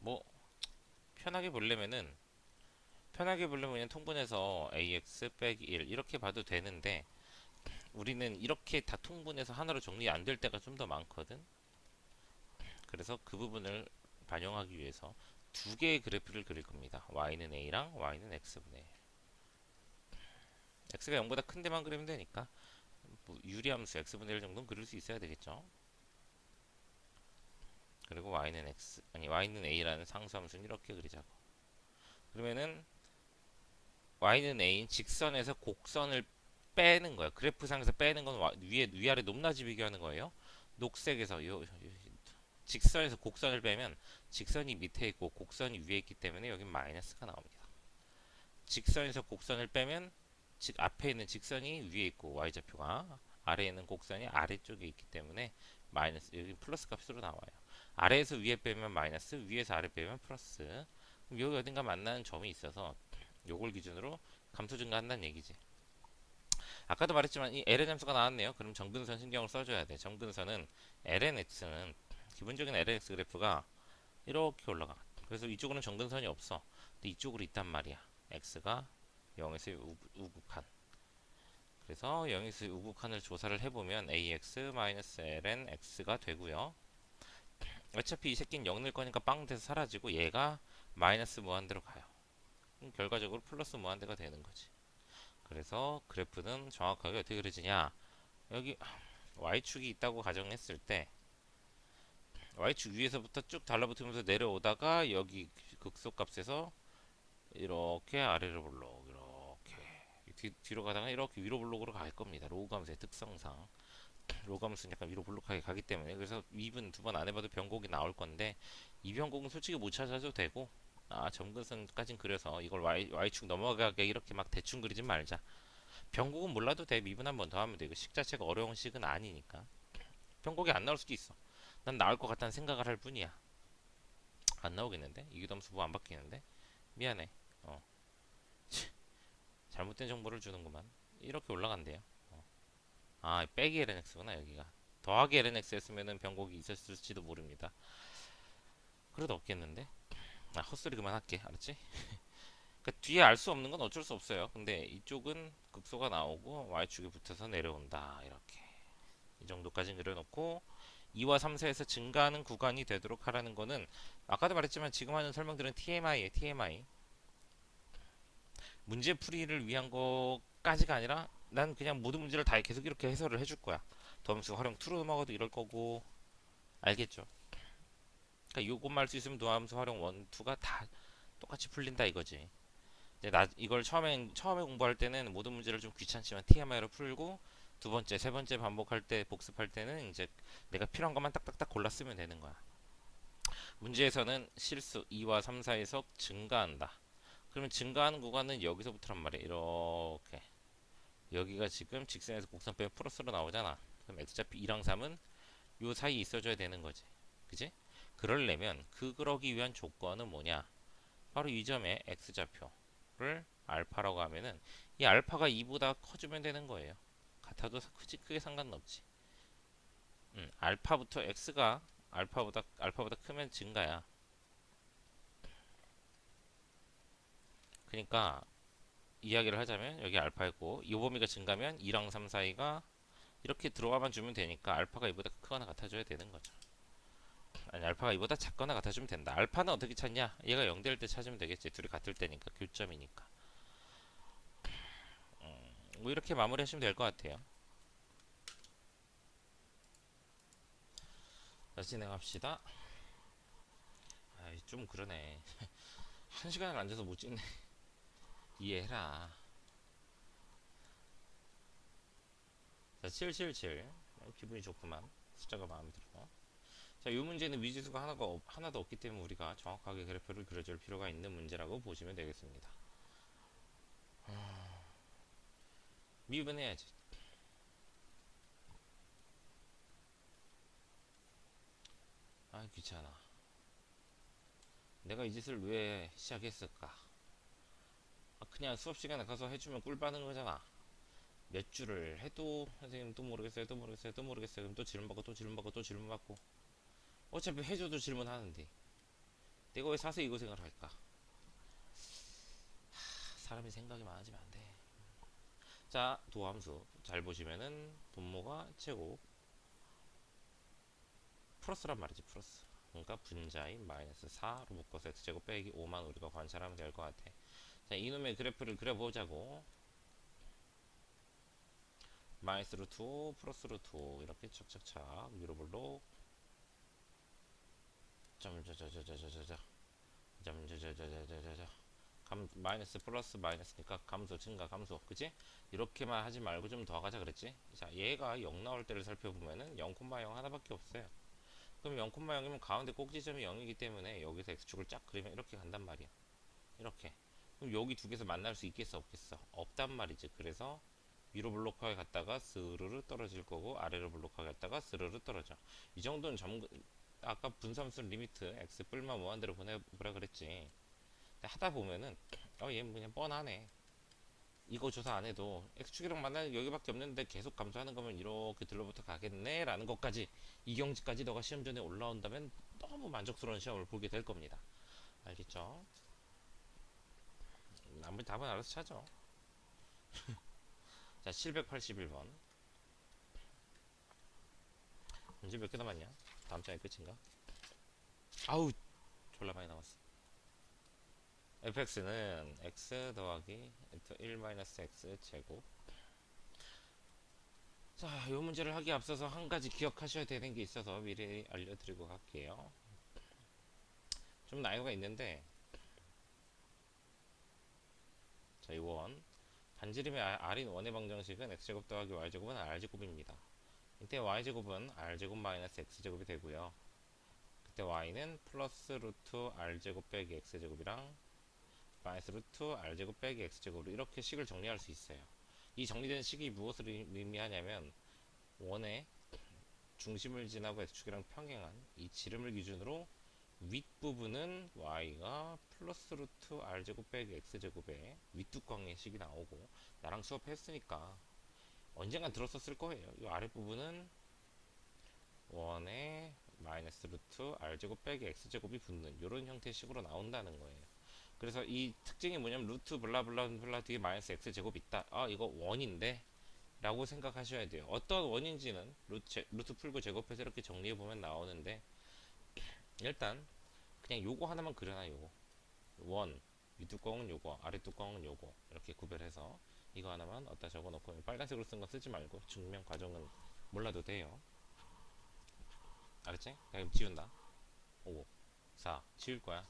뭐 편하게 보려면 그냥 통분해서 ax 빼기 1 이렇게 봐도 되는데 우리는 이렇게 다 통분해서 하나로 정리 안 될 때가 좀 더 많거든. 그래서 그 부분을 반영하기 위해서 두 개의 그래프를 그릴 겁니다. y는 a랑 y는 x분의 1. x가 0보다 큰 데만 그리면 되니까 뭐 유리함수 x분의 1 정도는 그릴 수 있어야 되겠죠. 그리고 y는 a라는 상수함수는 이렇게 그리자고. 그러면은 y는 a인 직선에서 곡선을 빼는 거야. 그래프상에서 빼는 건 위아래 높낮이 비교하는 거예요. 녹색에서 직선에서 곡선을 빼면 직선이 밑에 있고 곡선이 위에 있기 때문에 여기 마이너스가 나옵니다. 직선에서 곡선을 빼면 앞에 있는 직선이 위에 있고 y좌표가 아래에 있는 곡선이 아래쪽에 있기 때문에 마이너스 여기 플러스 값으로 나와요. 아래에서 위에 빼면 마이너스, 위에서 아래 빼면 플러스. 그럼 여기 어딘가 만나는 점이 있어서 요걸 기준으로 감소 증가한다는 얘기지. 아까도 말했지만 이 ln 함수가 나왔네요. 그럼 정근선 신경을 써줘야 돼. 정근선은 lnx는 기본적인 lnx 그래프가 이렇게 올라가. 그래서 이쪽으로는 정근선이 없어. 근데 이쪽으로 있단 말이야. x가 0에서 우극한. 그래서 0에서 우극한을 조사를 해보면 ax-ln x가 되고요. 어차피 이 새끼는 0 넣을 거니까 빵 돼서 사라지고 얘가 마이너스 무한대로 가요. 결과적으로 플러스 무한대가 되는 거지. 그래서 그래프는 정확하게 어떻게 그려지냐? 여기 y축이 있다고 가정했을 때 y축 위에서부터 쭉 달라붙으면서 내려오다가 여기 극소값에서 이렇게 아래로 볼록 이렇게 뒤로 가다가 이렇게 위로 볼록으로 갈 겁니다. 로우감수의 특성상 로우감수는 약간 위로 볼록하게 가기 때문에 그래서 미분 두 번 안 해봐도 변곡이 나올 건데 이 변곡은 솔직히 못 찾아도 되고 점근선까진 그려서 이걸 y축 넘어가게 이렇게 막 대충 그리지 말자. 변곡은 몰라도 돼. 미분 한 번 더 하면 돼. 이거 식 자체가 어려운 식은 아니니까. 변곡이 안 나올 수도 있어. 난 나올 것 같다는 생각을 할 뿐이야. 안 나오겠는데? 이규덤수 뭐 안 바뀌는데? 미안해. 어, 잘못된 정보를 주는구만. 이렇게 올라간대요. 아, 빼기 LNX구나 여기가. 더하기 LNX였으면은 변곡이 있었을지도 모릅니다. 그래도 없겠는데? 아, 헛소리 그만할게. 알았지? 그러니까 뒤에 알 수 없는 건 어쩔 수 없어요. 근데 이쪽은 극소가 나오고 y축에 붙어서 내려온다. 이렇게. 이 정도까지 그려놓고 2와 3, 4에서 증가하는 구간이 되도록 하라는 거는 아까도 말했지만 지금 하는 설명들은 TMI에 TMI. 문제 풀이를 위한 거까지가 아니라 난 그냥 모든 문제를 다 계속 이렇게 해설을 해줄 거야. 더함수 활용 투로 넘어가도 이럴 거고 알겠죠? 그러니까 요것만 할 수 있으면 더함수 활용 1, 2가 다 똑같이 풀린다 이거지. 이제 나 이걸 처음에 공부할 때는 모든 문제를 좀 귀찮지만 TMI로 풀고 두 번째, 세 번째 반복할 때 복습할 때는 이제 내가 필요한 것만 딱딱딱 골라 쓰면 되는 거야. 문제에서는 실수 2와 3, 4에서 증가한다. 그러면 증가하는 구간은 여기서부터란 말이야. 이렇게 여기가 지금 직선에서 곡선 빼면 플러스로 나오잖아. 그럼 x좌표 2랑 3은 요 사이에 있어줘야 되는 거지. 그지? 그러려면 그러기 위한 조건은 뭐냐? 바로 이 점의 x좌표를 알파라고 하면은 이 알파가 2보다 커지면 되는 거예요. 같아도 크게 상관은 없지. 알파부터 x가 알파보다 크면 증가야. 그러니까 이야기를 하자면 여기 알파였고 이 범위가 증가면 2랑 3 사이가 이렇게 들어가만 주면 되니까 알파가 이보다 크거나 같아져야 되는 거죠. 아니 알파가 이보다 작거나 같아주면 된다. 알파는 어떻게 찾냐? 얘가 0될 때 찾으면 되겠지. 둘이 같을 때니까 교점이니까. 뭐 이렇게 마무리하시면 될 것 같아요. 자 진행합시다. 아이 좀 그러네. 한 시간을 앉아서 못 찍네. 이해해라. 자 777. 기분이 좋구만. 숫자가 마음에 들어. 자, 이 문제는 미지수가 하나도 없기 때문에 우리가 정확하게 그래프를 그려줄 필요가 있는 문제라고 보시면 되겠습니다. 미분 해야지. 아, 귀찮아. 내가 이 짓을 왜 시작했을까? 아, 그냥 수업 시간에 가서 해주면 꿀 빠는 거잖아. 몇 줄을 해도 선생님 또 모르겠어요, 또 모르겠어요, 또 모르겠어요. 그럼 또 질문받고 또 질문받고 또 질문받고. 어차피 해줘도 질문하는데 내가 왜 사서 이 고생을 할까? 사람이 생각이 많아지면 안 돼. 자, 도함수 잘 보시면은 분모가 최고 플러스란 말이지 플러스. 그러니까 분자인 마이너스 4로 묶어서 x제곱 빼기 5만 우리가 관찰하면 될 것 같아. 자, 이놈의 그래프를 그려보자고. 마이너스 루트 5 플러스 루트 5 이렇게 착착착 위로 볼록 점저저저저저저 점저저저저저저 마이너스 플러스 마이너스니까 감소 증가 감소 그지? 이렇게만 하지 말고 좀 더 가자 그랬지? 자 얘가 0 나올 때를 살펴보면은 0,0 하나밖에 없어요. 그럼 0,0이면 가운데 꼭지점이 0이기 때문에 여기서 x축을 쫙 그리면 이렇게 간단 말이야. 이렇게. 그럼 여기 두 개에서 만날 수 있겠어 없겠어? 없단 말이지. 그래서 위로 블록하게 갔다가 스르르 떨어질 거고 아래로 블록하게 갔다가 스르르 떨어져. 이 정도는 아까 분수함수 리미트 x 뿔만 무한대로 보내보라 그랬지. 하다 보면은 얘 그냥 뻔하네. 이거 조사 안 해도 x축이랑 만나는 여기밖에 없는데 계속 감소하는 거면 이렇게 들러부터 가겠네 라는 것까지 이 경지까지 너가 시험 전에 올라온다면 너무 만족스러운 시험을 보게 될 겁니다. 알겠죠? 나머지 답은 알아서 찾아. 자 781번 문제 몇 개 남았냐? 다음 장에 끝인가? 아우 졸라 많이 남았어. fx는 x 더하기 1-x 제곱. 자, 이 문제를 하기에 앞서서 한 가지 기억하셔야 되는 게 있어서 미리 알려드리고 갈게요. 좀 나이가 있는데, 자, 이 원. 반지름의 r인 원의 방정식은 x제곱 더하기 y제곱은 r제곱입니다. 이때 y제곱은 r제곱 마이너스 x제곱이 되고요. 그때 y는 플러스 루트 r제곱 빼기 x제곱이랑 마이너스 루트 r제곱 빼기 x제곱으로 이렇게 식을 정리할 수 있어요. 이 정리된 식이 무엇을 의미하냐면 원의 중심을 지나고 x축이랑 평행한 이 지름을 기준으로 윗부분은 y가 플러스 루트 r제곱 빼기 x제곱에 윗두꺼운 식이 나오고 나랑 수업했으니까 언젠간 들었었을 거예요. 이 아랫부분은 1에 마이너스 루트 r제곱 빼기 x제곱이 붙는 이런 형태의 식으로 나온다는 거예요. 그래서 이 특징이 뭐냐면 루트 블라블라블라 뒤에 마이너스 x제곱 있다. 아 이거 원인데 라고 생각하셔야 돼요. 어떤 원인지는 루트 풀고 제곱해서 이렇게 정리해보면 나오는데 일단 그냥 요거 하나만 그려놔. 요거 원 윗뚜껑은 요거 아랫뚜껑은 요거 이렇게 구별해서 이거 하나만 어디다 적어놓고 빨간색으로 쓴 거 쓰지 말고 증명 과정은 몰라도 돼요. 알았지? 그냥 지운다. 5 4 지울 거야.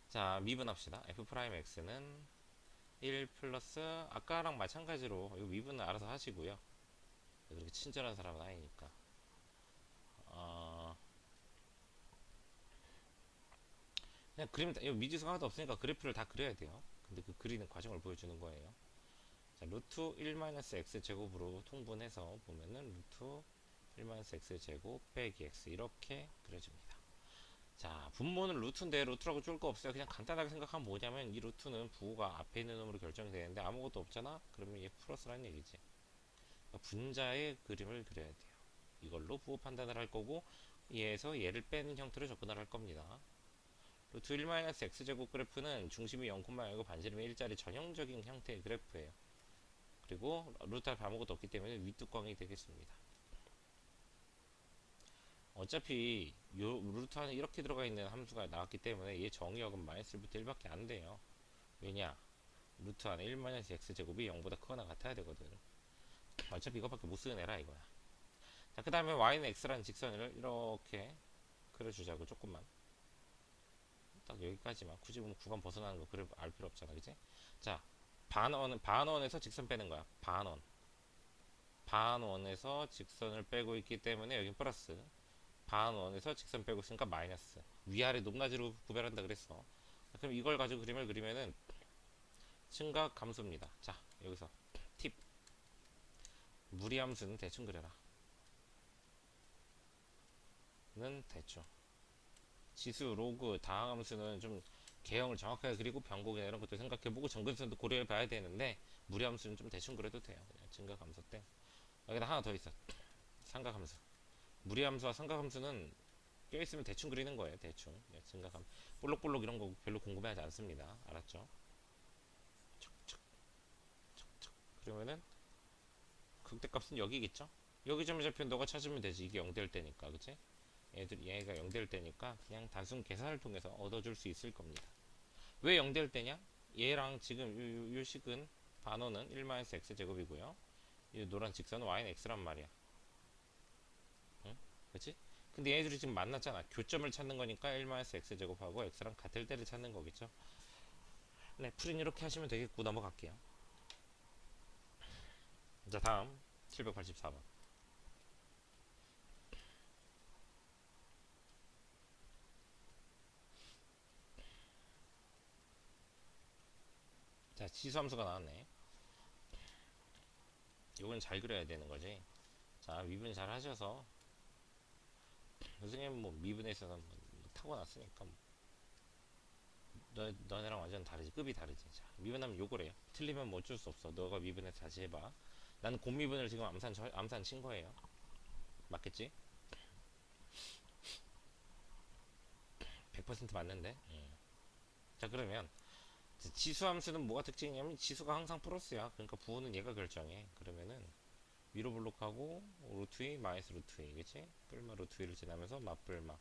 자 미분합시다. f 프라임 x는 1 플러스 아까랑 마찬가지로 이 미분은 알아서 하시고요. 그렇게 친절한 사람은 아니니까 그냥 그림 미지수가 하나도 없으니까 그래프를 다 그려야 돼요. 근데 그 그리는 과정을 보여주는 거예요. 자, 루트 1-x 제곱으로 통분해서 보면은 루트 1-x 제곱 빼기 x 이렇게 그려집니다. 자, 분모는 루트인데 루트라고 줄 거 없어요. 그냥 간단하게 생각하면 뭐냐면 이 루트는 부호가 앞에 있는 놈으로 결정이 되는데 아무것도 없잖아? 그러면 얘 플러스라는 얘기지. 그러니까 분자의 그림을 그려야 돼요. 이걸로 부호 판단을 할 거고 얘에서 얘를 빼는 형태로 접근을 할 겁니다. 루트 1-x제곱 그래프는 중심이 0,0이고 반지름이 1짜리 전형적인 형태의 그래프예요. 그리고 루트 앞에 아무것도 없기 때문에 윗뚜껑이 되겠습니다. 어차피 요 루트 안에 이렇게 들어가 있는 함수가 나왔기 때문에 얘 정의역은 마이너스 1부터 1밖에 안 돼요. 왜냐? 루트 안에 1-x제곱이 0보다 크거나 같아야 되거든. 어차피 이거밖에 못 쓰는 애라 이거야. 자, 그 다음에 y는 x라는 직선을 이렇게 그려주자고 조금만. 딱 여기까지만. 굳이 뭐 구간 벗어나는 거 그래 알 필요 없잖아, 그치? 자, 반원에서 직선 빼는 거야. 반원에서 직선을 빼고 있기 때문에 여긴 플러스. 반원에서 직선 빼고 있으니까 마이너스. 위아래 높낮이로 구별한다 그랬어. 그럼 이걸 가지고 그림을 그리면은 증각 감소입니다. 자, 여기서 팁. 무리함수는 대충 그려라. 는 대충. 지수, 로그, 다항함수는 좀 개형을 정확하게 그리고 변곡이나 이런 것도 생각해보고 정근선도 고려해봐야 되는데 무리함수는 좀 대충 그려도 돼요. 그냥 증가함수 때 여기다 하나 더 있어. 삼각함수. 무리함수와 삼각함수는 껴있으면 대충 그리는 거예요. 대충. 증가함. 볼록볼록 이런 거 별로 궁금해하지 않습니다. 알았죠? 척척 척척. 그러면은 극대값은 여기겠죠? 여기 점잡표 너가 찾으면 되지. 이게 0될 때니까, 그치? 얘가 0될 때니까 그냥 단순 계산을 통해서 얻어줄 수 있을 겁니다. 왜 0될 때냐? 얘랑 지금 요 식은 반원은 1-x 제곱이고요. 이 노란 직선은 y는 x란 말이야. 응? 그치? 근데 얘네들이 지금 만났잖아. 교점을 찾는 거니까 1-x 제곱하고 x랑 같을 때를 찾는 거겠죠. 네, 풀이는 이렇게 하시면 되겠고 넘어갈게요. 자, 다음 784번. 자, 지수함수가 나왔네. 이건 잘 그려야 되는 거지. 자, 미분 잘 하셔서 선생님 뭐 미분에 있어서 뭐 타고났으니까 뭐. 너네랑 완전 다르지. 급이 다르지. 자, 미분하면 요거래요. 틀리면 뭐 어쩔 수 없어. 너가 미분해서 다시 해봐. 나는 곱미분을 지금 암산 친 거예요. 맞겠지? 100% 맞는데. 자, 그러면 지수함수는 뭐가 특징이냐면 지수가 항상 플러스야. 그러니까 부호는 얘가 결정해. 그러면은 위로 블록하고 루트 2 마이너스 루트 2, 그치? 뿔마 루트 2를 지나면서 맞뿔마.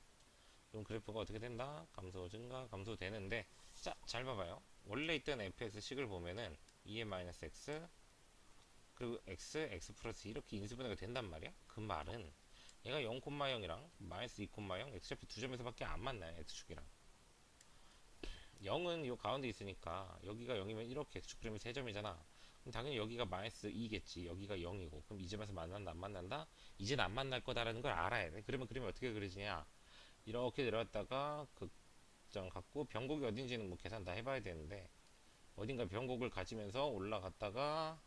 그럼 그래프가 어떻게 된다? 감소 증가 감소 되는데, 자, 잘 봐봐요. 원래 있던 fx 식을 보면은 2의 마이너스 x 그리고 x 플러스 이렇게 인수분해가 된단 말이야. 그 말은 얘가 0,0이랑 마이너스 2,0 x좌표 두 점에서밖에 안 만나요. x축이랑 0은 요 가운데 있으니까 여기가 0이면 이렇게 x축 그림이 3점이잖아. 그럼 당연히 여기가 마이너스 2겠지. 여기가 0이고. 그럼 이 점에서 만난다 안 만난다? 이제는 안 만날 거다라는 걸 알아야 돼. 그러면 그림이 어떻게 그려지냐? 이렇게 내려왔다가 극점 갖고 변곡이 어딘지는 뭐 계산 다 해봐야 되는데 어딘가 변곡을 가지면서 올라갔다가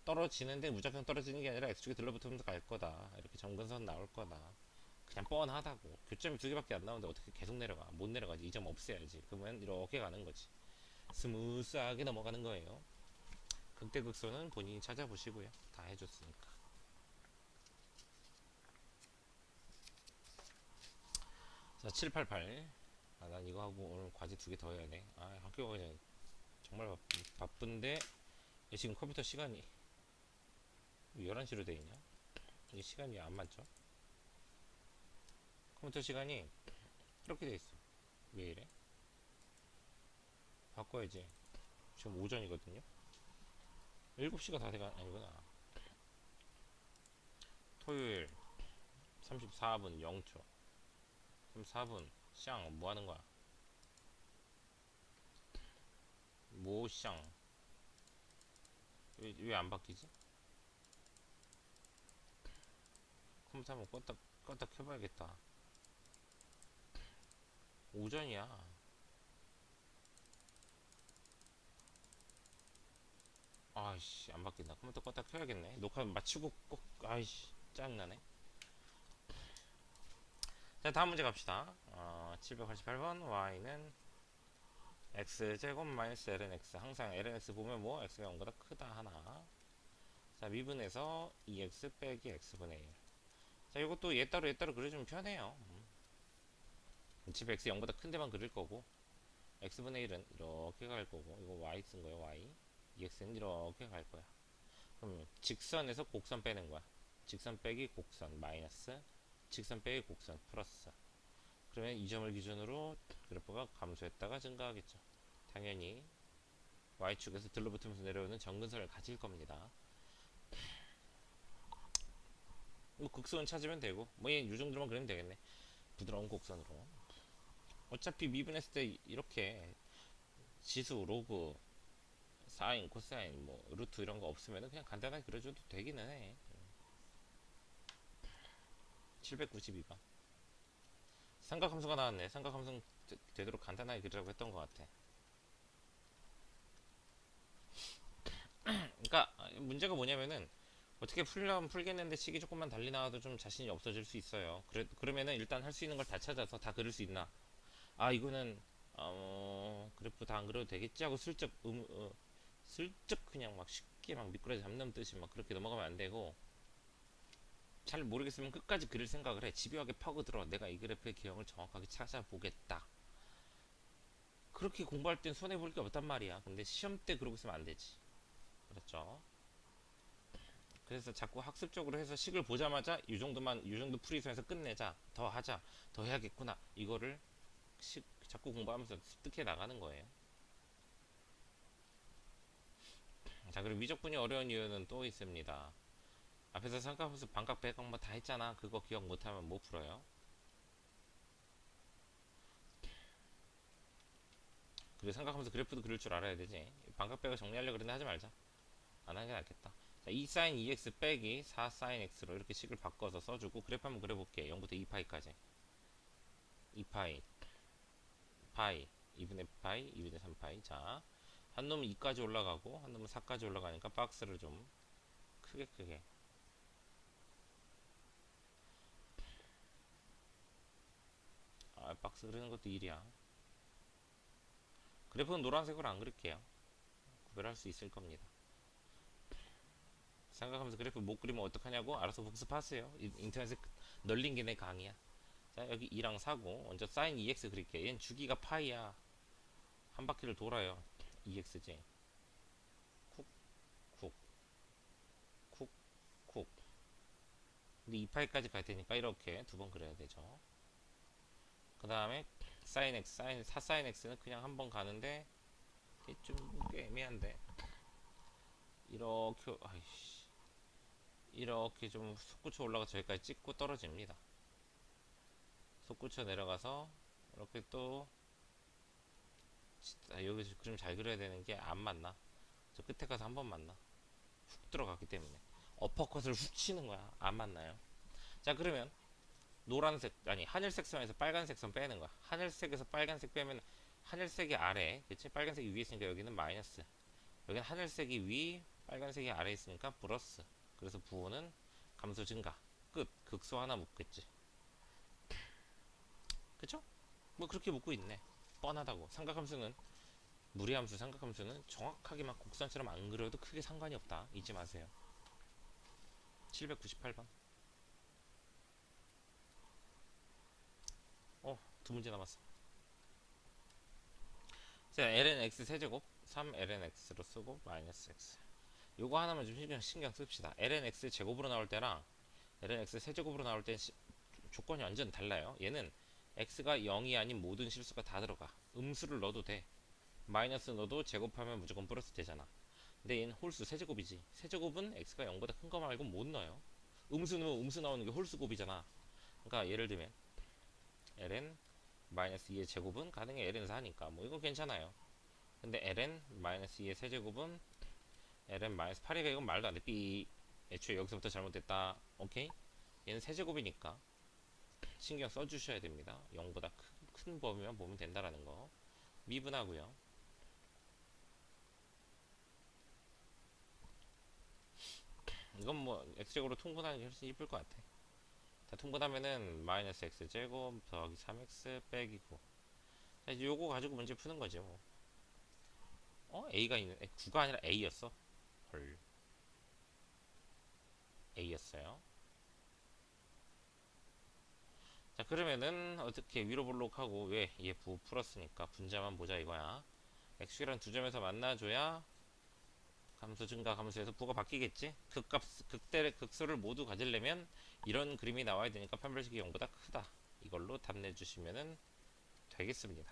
떨어지는데 무작정 떨어지는 게 아니라 x축에 들러붙으면서 갈 거다. 이렇게 점근선 나올 거다. 그냥 뻔하다고. 교점이 두 개밖에 안 나오는데 어떻게 계속 내려가? 못 내려가지. 이 점 없애야지. 그러면 이렇게 가는 거지. 스무스하게 넘어가는 거예요. 극대극소는 본인이 찾아보시고요. 다 해줬으니까. 자, 788. 아, 난 이거 하고 오늘 과제 두 개 더 해야 돼. 아, 학교 가기 전에 정말 바쁜데 지금 컴퓨터 시간이 11시로 돼 있냐? 이 시간이 안 맞죠? 컴퓨터 시간이 이렇게 돼 있어. 왜 이래? 바꿔야지. 지금 오전이거든요. 7시가 다 돼가 아니구나. 토요일 34분 0초. 34분 샹 뭐 하는 거야? 뭐샹 왜 안 바뀌지? 컴퓨터 한번 껐다 켜봐야겠다. 오전이야. 아이씨 안 바뀐다. 컴퓨터 껐다 켜야겠네. 녹화 마치고 꼭 아이씨 짜증나네. 자 다음 문제 갑시다. 788번 y는 x제곱 마이너스 lnx. 항상 lnx 보면 뭐 x가 0보다 크다 하나. 자 미분에서 2x 빼기 x분의 1. 자 이것도 얘 따로 그려주면 편해요. 집 x 0보다 큰 데만 그릴 거고 x분의 1은 이렇게 갈 거고 이거 y 쓴 거예요. y 2x는 이렇게 갈 거야. 그럼 직선에서 곡선 빼는 거야. 직선 빼기 곡선 마이너스 직선 빼기 곡선 플러스. 그러면 이 점을 기준으로 그래프가 감소했다가 증가하겠죠. 당연히 y축에서 들러붙으면서 내려오는 정근선을 가질 겁니다. 뭐 극소는 찾으면 되고 뭐이 정도만 그리면 되겠네. 부드러운 곡선으로. 어차피 미분했을 때 이렇게 지수 로그 사인 코사인 뭐 루트 이런 거 없으면 그냥 간단하게 그려줘도 되기는 해. 792번 삼각함수가 나왔네. 삼각함수 되도록 간단하게 그리라고 했던 것 같아. 그러니까 문제가 뭐냐면은 어떻게 풀려면 풀겠는데 식이 조금만 달리 나와도 좀 자신이 없어질 수 있어요. 그러면은 일단 할 수 있는 걸 다 찾아서 다 그릴 수 있나? 아 이거는 그래프 다 안 그려도 되겠지 하고 슬쩍 그냥 막 쉽게 막 미꾸라지 잡는 듯이 막 그렇게 넘어가면 안 되고, 잘 모르겠으면 끝까지 그릴 생각을 해. 집요하게 파고들어. 내가 이 그래프의 기형을 정확하게 찾아보겠다. 그렇게 공부할 땐 손해볼 게 없단 말이야. 근데 시험 때 그러고 있으면 안 되지. 그렇죠? 그래서 자꾸 학습적으로 해서 식을 보자마자 이 정도 풀이선에서 끝내자. 더 하자. 더 해야겠구나. 이거를 자꾸 공부하면서 습득해 나가는 거예요. 자, 그리고 미적분이 어려운 이유는 또 있습니다. 앞에서 삼각함수 반각 배각 뭐 다 했잖아. 그거 기억 못하면 못 풀어요. 그리고 삼각함수 그래프도 그릴 줄 알아야 되지. 반각 배각 정리하려고 그랬는데 하지 말자. 안 하는 게 낫겠다. 자, 2 sin 2x 빼기 4 sin x로 이렇게 식을 바꿔서 써주고 그래프 한번 그려볼게. 0부터 2파이까지. 2파이, 파이, 2분의 파이, 2분의 3파이. 자, 한 놈은 2까지 올라가고 한 놈은 4까지 올라가니까 박스를 좀 크게. 아, 박스 그리는 것도 일이야. 그래프는 노란색으로 안 그릴게요. 구별할 수 있을 겁니다. 생각하면서 그래프 못 그리면 어떡하냐고 알아서 복습하세요. 인터넷에 널린 게 내 강의야. 자 여기 2랑 4고 먼저 sin 2x 그릴게. 얘는 주기가 파이야. 한 바퀴를 돌아요. 2x지. 쿡 쿡 쿡. 근데 2파이까지 갈 테니까 이렇게 두 번 그려야 되죠. 그 다음에 sin x, 4 sin x는 그냥 한 번 가는데 좀 꽤 애매한데 이렇게 아이씨 이렇게 좀 솟구쳐 올라가 저기까지 찍고 떨어집니다. 솟구쳐 내려가서 이렇게 또 여기서 그림 잘 그려야 되는 게 안 맞나? 저 끝에 가서 한 번 맞나? 훅 들어갔기 때문에 어퍼컷을 훅 치는 거야. 안 맞나요? 자 그러면 노란색 아니 하늘색 선에서 빨간색 선 빼는 거야. 하늘색에서 빨간색 빼면 하늘색이 아래, 그치? 빨간색이 위에 있으니까 여기는 마이너스. 여기는 하늘색이 위, 빨간색이 아래 있으니까 플러스. 그래서 부호는 감소 증가. 끝. 극소 하나 묶겠지. 그쵸? 뭐 그렇게 묻고 있네. 뻔하다고. 삼각함수는 무리함수, 삼각함수는 정확하게 막 곡선처럼 안 그려도 크게 상관이 없다. 잊지 마세요. 798번. 두 문제 남았어. 자, ln x 세제곱 3ln x로 쓰고 마이너스 x. 요거 하나만 좀 신경 씁시다. ln x 제곱으로 나올 때랑 ln x 세제곱으로 나올 때 조건이 완전 달라요. 얘는 x가 0이 아닌 모든 실수가 다 들어가. 음수를 넣어도 돼. 마이너스 넣어도 제곱하면 무조건 플러스 되잖아. 근데 얘는 홀수 세제곱이지. 세제곱은 x가 0보다 큰 거 말고 못 넣어요. 음수 넣으면 음수 나오는 게 홀수곱이잖아. 그러니까 예를 들면 ln 마이너스 2의 제곱은 가능해. ln 4니까 뭐 이건 괜찮아요. 근데 ln 마이너스 2의 세제곱은 ln 마이너스 8이가 이건 말도 안 돼. 삐. 애초에 여기서부터 잘못됐다. 오케이? 얘는 세제곱이니까 신경 써주셔야 됩니다. 0보다 큰 범위만 보면 된다라는 거. 미분하고요. 이건 뭐 x제곱으로 통분하는 게 훨씬 이쁠 것 같아. 자, 통분하면은 마이너스 x제곱 더하기 3x 빼기 9. 자, 이제 요거 가지고 문제 푸는 거죠. 뭐. a가 있는 9가 아니라 a였어. 헐. a였어요. 자, 그러면은 어떻게 위로 볼록하고 왜 얘 부 풀었으니까 분자만 보자 이거야. x랑 두 점에서 만나줘야 감수 증가 감수에서 부가 바뀌겠지. 극값 극대 극소를 모두 가지려면 이런 그림이 나와야 되니까 판별식이 0보다 크다. 이걸로 답 내주시면은 되겠습니다.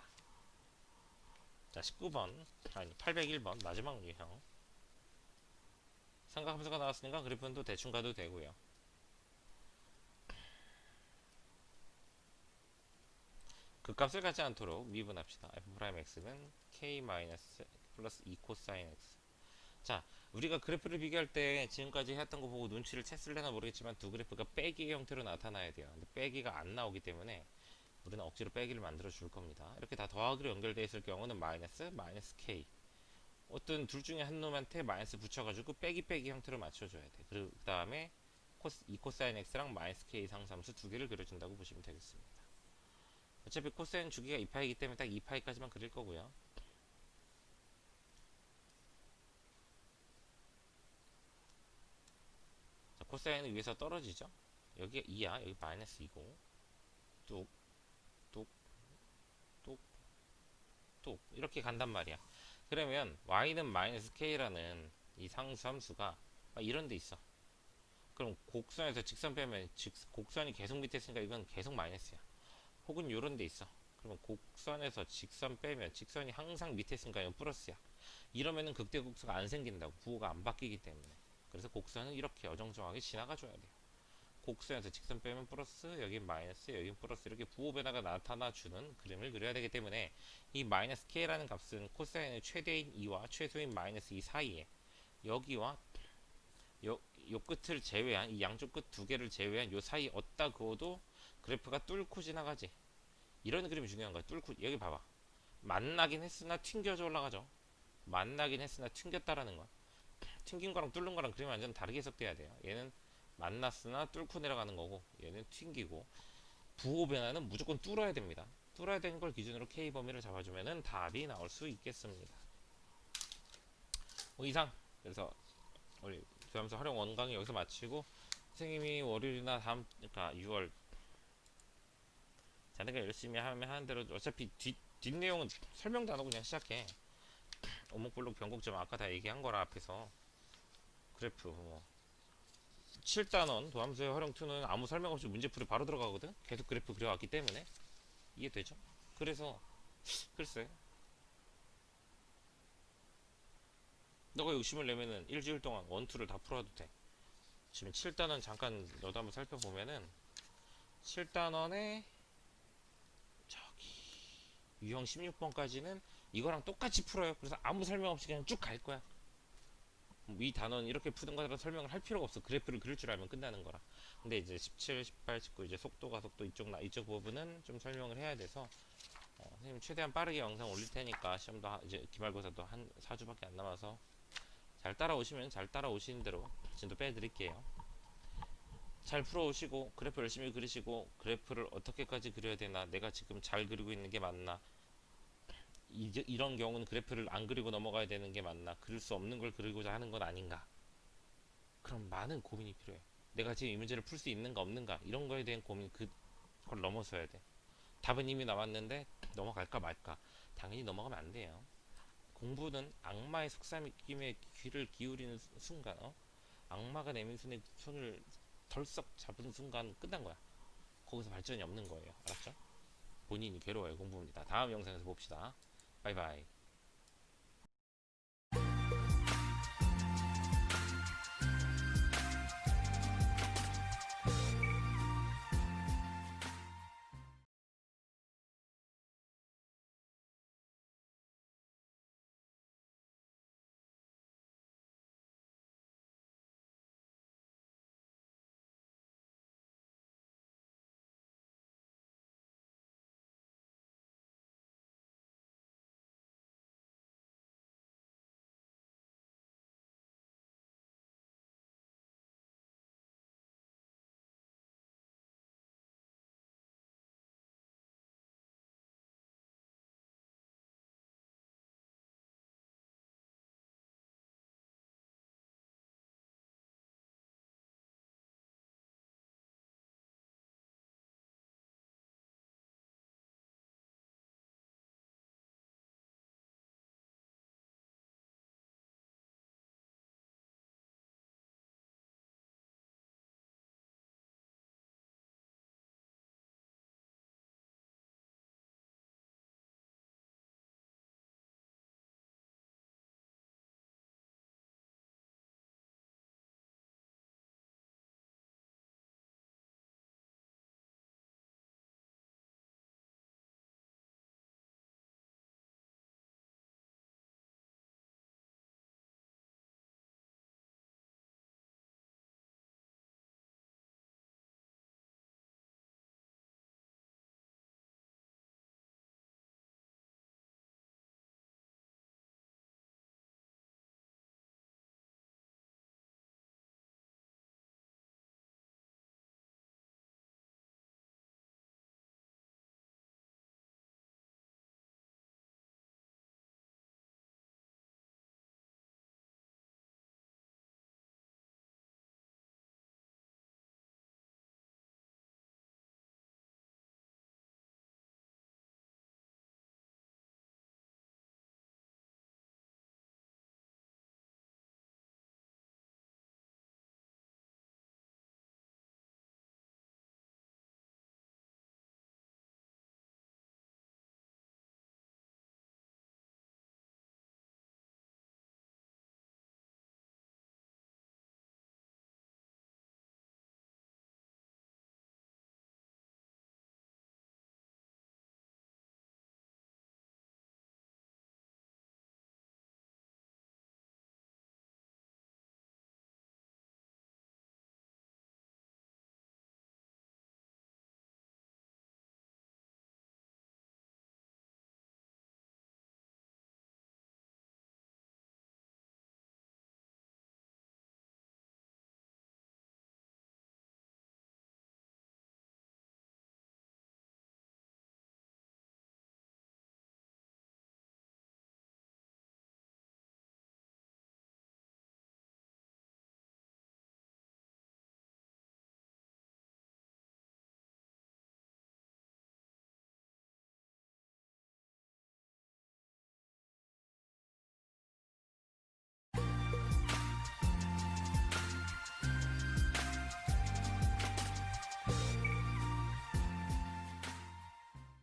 자, 19번 아니 801번 마지막 유형. 삼각함수가 나왔으니까 그래프는 또 대충 가도 되고요. 극값을 갖지 않도록 미분합시다. f'x는 k 플러스 2 코사인 x. 자, 우리가 그래프를 비교할 때 지금까지 했던 거 보고 눈치를 챘을래나 모르겠지만 두 그래프가 빼기의 형태로 나타나야 돼요. 근데 빼기가 안 나오기 때문에 우리는 억지로 빼기를 만들어 줄 겁니다. 이렇게 다 더하기로 연결되어 있을 경우는 마이너스 k. 어떤 둘 중에 한 놈한테 마이너스 붙여가지고 빼기 형태로 맞춰줘야 돼. 그 다음에 2 코사인 x랑 마이너스 k 상수함수 두 개를 그려준다고 보시면 되겠습니다. 어차피 코사인 주기가 2파이기 때문에 딱 2파이까지만 그릴 거고요. 자, 코사인은 위에서 떨어지죠. 여기가 2야. 여기 마이너스 2고 뚝, 뚝, 뚝, 뚝 이렇게 간단 말이야. 그러면 y는 마이너스 k라는 이 상수함수가 이런 데 있어. 그럼 곡선에서 직선 빼면 곡선이 계속 밑에 있으니까 이건 계속 마이너스야. 혹은 요런 데 있어. 그러면 곡선에서 직선 빼면 직선이 항상 밑에 있으니까 이건 플러스야. 이러면은 극대곡수가 안 생긴다고. 부호가 안 바뀌기 때문에. 그래서 곡선은 이렇게 어정쩡하게 지나가 줘야 돼요. 곡선에서 직선 빼면 플러스, 여긴 마이너스, 여긴 플러스 이렇게 부호 변화가 나타나 주는 그림을 그려야 되기 때문에 이 마이너스 k라는 값은 코사인의 최대인 2와 최소인 마이너스 2 사이에 여기와 요 끝을 제외한 이 양쪽 끝 두 개를 제외한 요 사이 어디다 그어도 그래프가 뚫고 지나가지. 이런 그림이 중요한 거야. 뚫고 여기 봐봐. 만나긴 했으나 튕겨져 올라가죠. 만나긴 했으나 튕겼다라는 거야. 튕긴 거랑 뚫는 거랑 그림이 완전 다르게 해석돼야 돼요. 얘는 만났으나 뚫고 내려가는 거고 얘는 튕기고 부호 변화는 무조건 뚫어야 됩니다. 뚫어야 되는 걸 기준으로 K 범위를 잡아주면은 답이 나올 수 있겠습니다. 뭐 이상. 그래서 우리 교함수 활용 원강이 여기서 마치고 선생님이 월요일이나 다음 그러니까 6월 자네가 열심히 하면 하는 대로 어차피 뒷내용은 설명도 안 하고 그냥 시작해. 오목블록 변곡점 아까 다 얘기한 거라 앞에서 그래프 뭐 7단원 도함수의 활용2는 아무 설명 없이 문제풀이 바로 들어가거든. 계속 그래프 그려왔기 때문에 이해되죠? 그래서 글쎄 너가 욕심을 내면은 일주일 동안 원투를 다 풀어도 돼. 지금 7단원 잠깐 너도 한번 살펴보면은 7단원에 저기 유형 16번까지는 이거랑 똑같이 풀어요. 그래서 아무 설명 없이 그냥 쭉 갈 거야. 이 단어는 이렇게 푸는 거라 설명을 할 필요가 없어. 그래프를 그릴 줄 알면 끝나는 거라. 근데 이제 17, 18, 19 이제 속도 이쪽 부분은 좀 설명을 해야 돼서 선생님 최대한 빠르게 영상 올릴 테니까 시험도 이제 기말고사도 한 4주밖에 안 남아서 잘 따라오시면 잘 따라오시는 대로 진도 빼드릴게요. 잘 풀어오시고 그래프 열심히 그리시고 그래프를 어떻게까지 그려야 되나 내가 지금 잘 그리고 있는 게 맞나 이런 경우는 그래프를 안 그리고 넘어가야 되는 게 맞나 그릴 수 없는 걸 그리고자 하는 건 아닌가 그럼 많은 고민이 필요해 내가 지금 이 문제를 풀 수 있는가 없는가 이런 거에 대한 고민 그걸 넘어서야 돼 답은 이미 나왔는데 넘어갈까 말까 당연히 넘어가면 안 돼요 공부는 악마의 속삭임에 귀를 기울이는 순간 악마가 내민 손을 덜썩 잡은 순간 끝난 거야 거기서 발전이 없는 거예요 알았죠? 본인이 괴로워요 공부입니다 다음 영상에서 봅시다 바이바이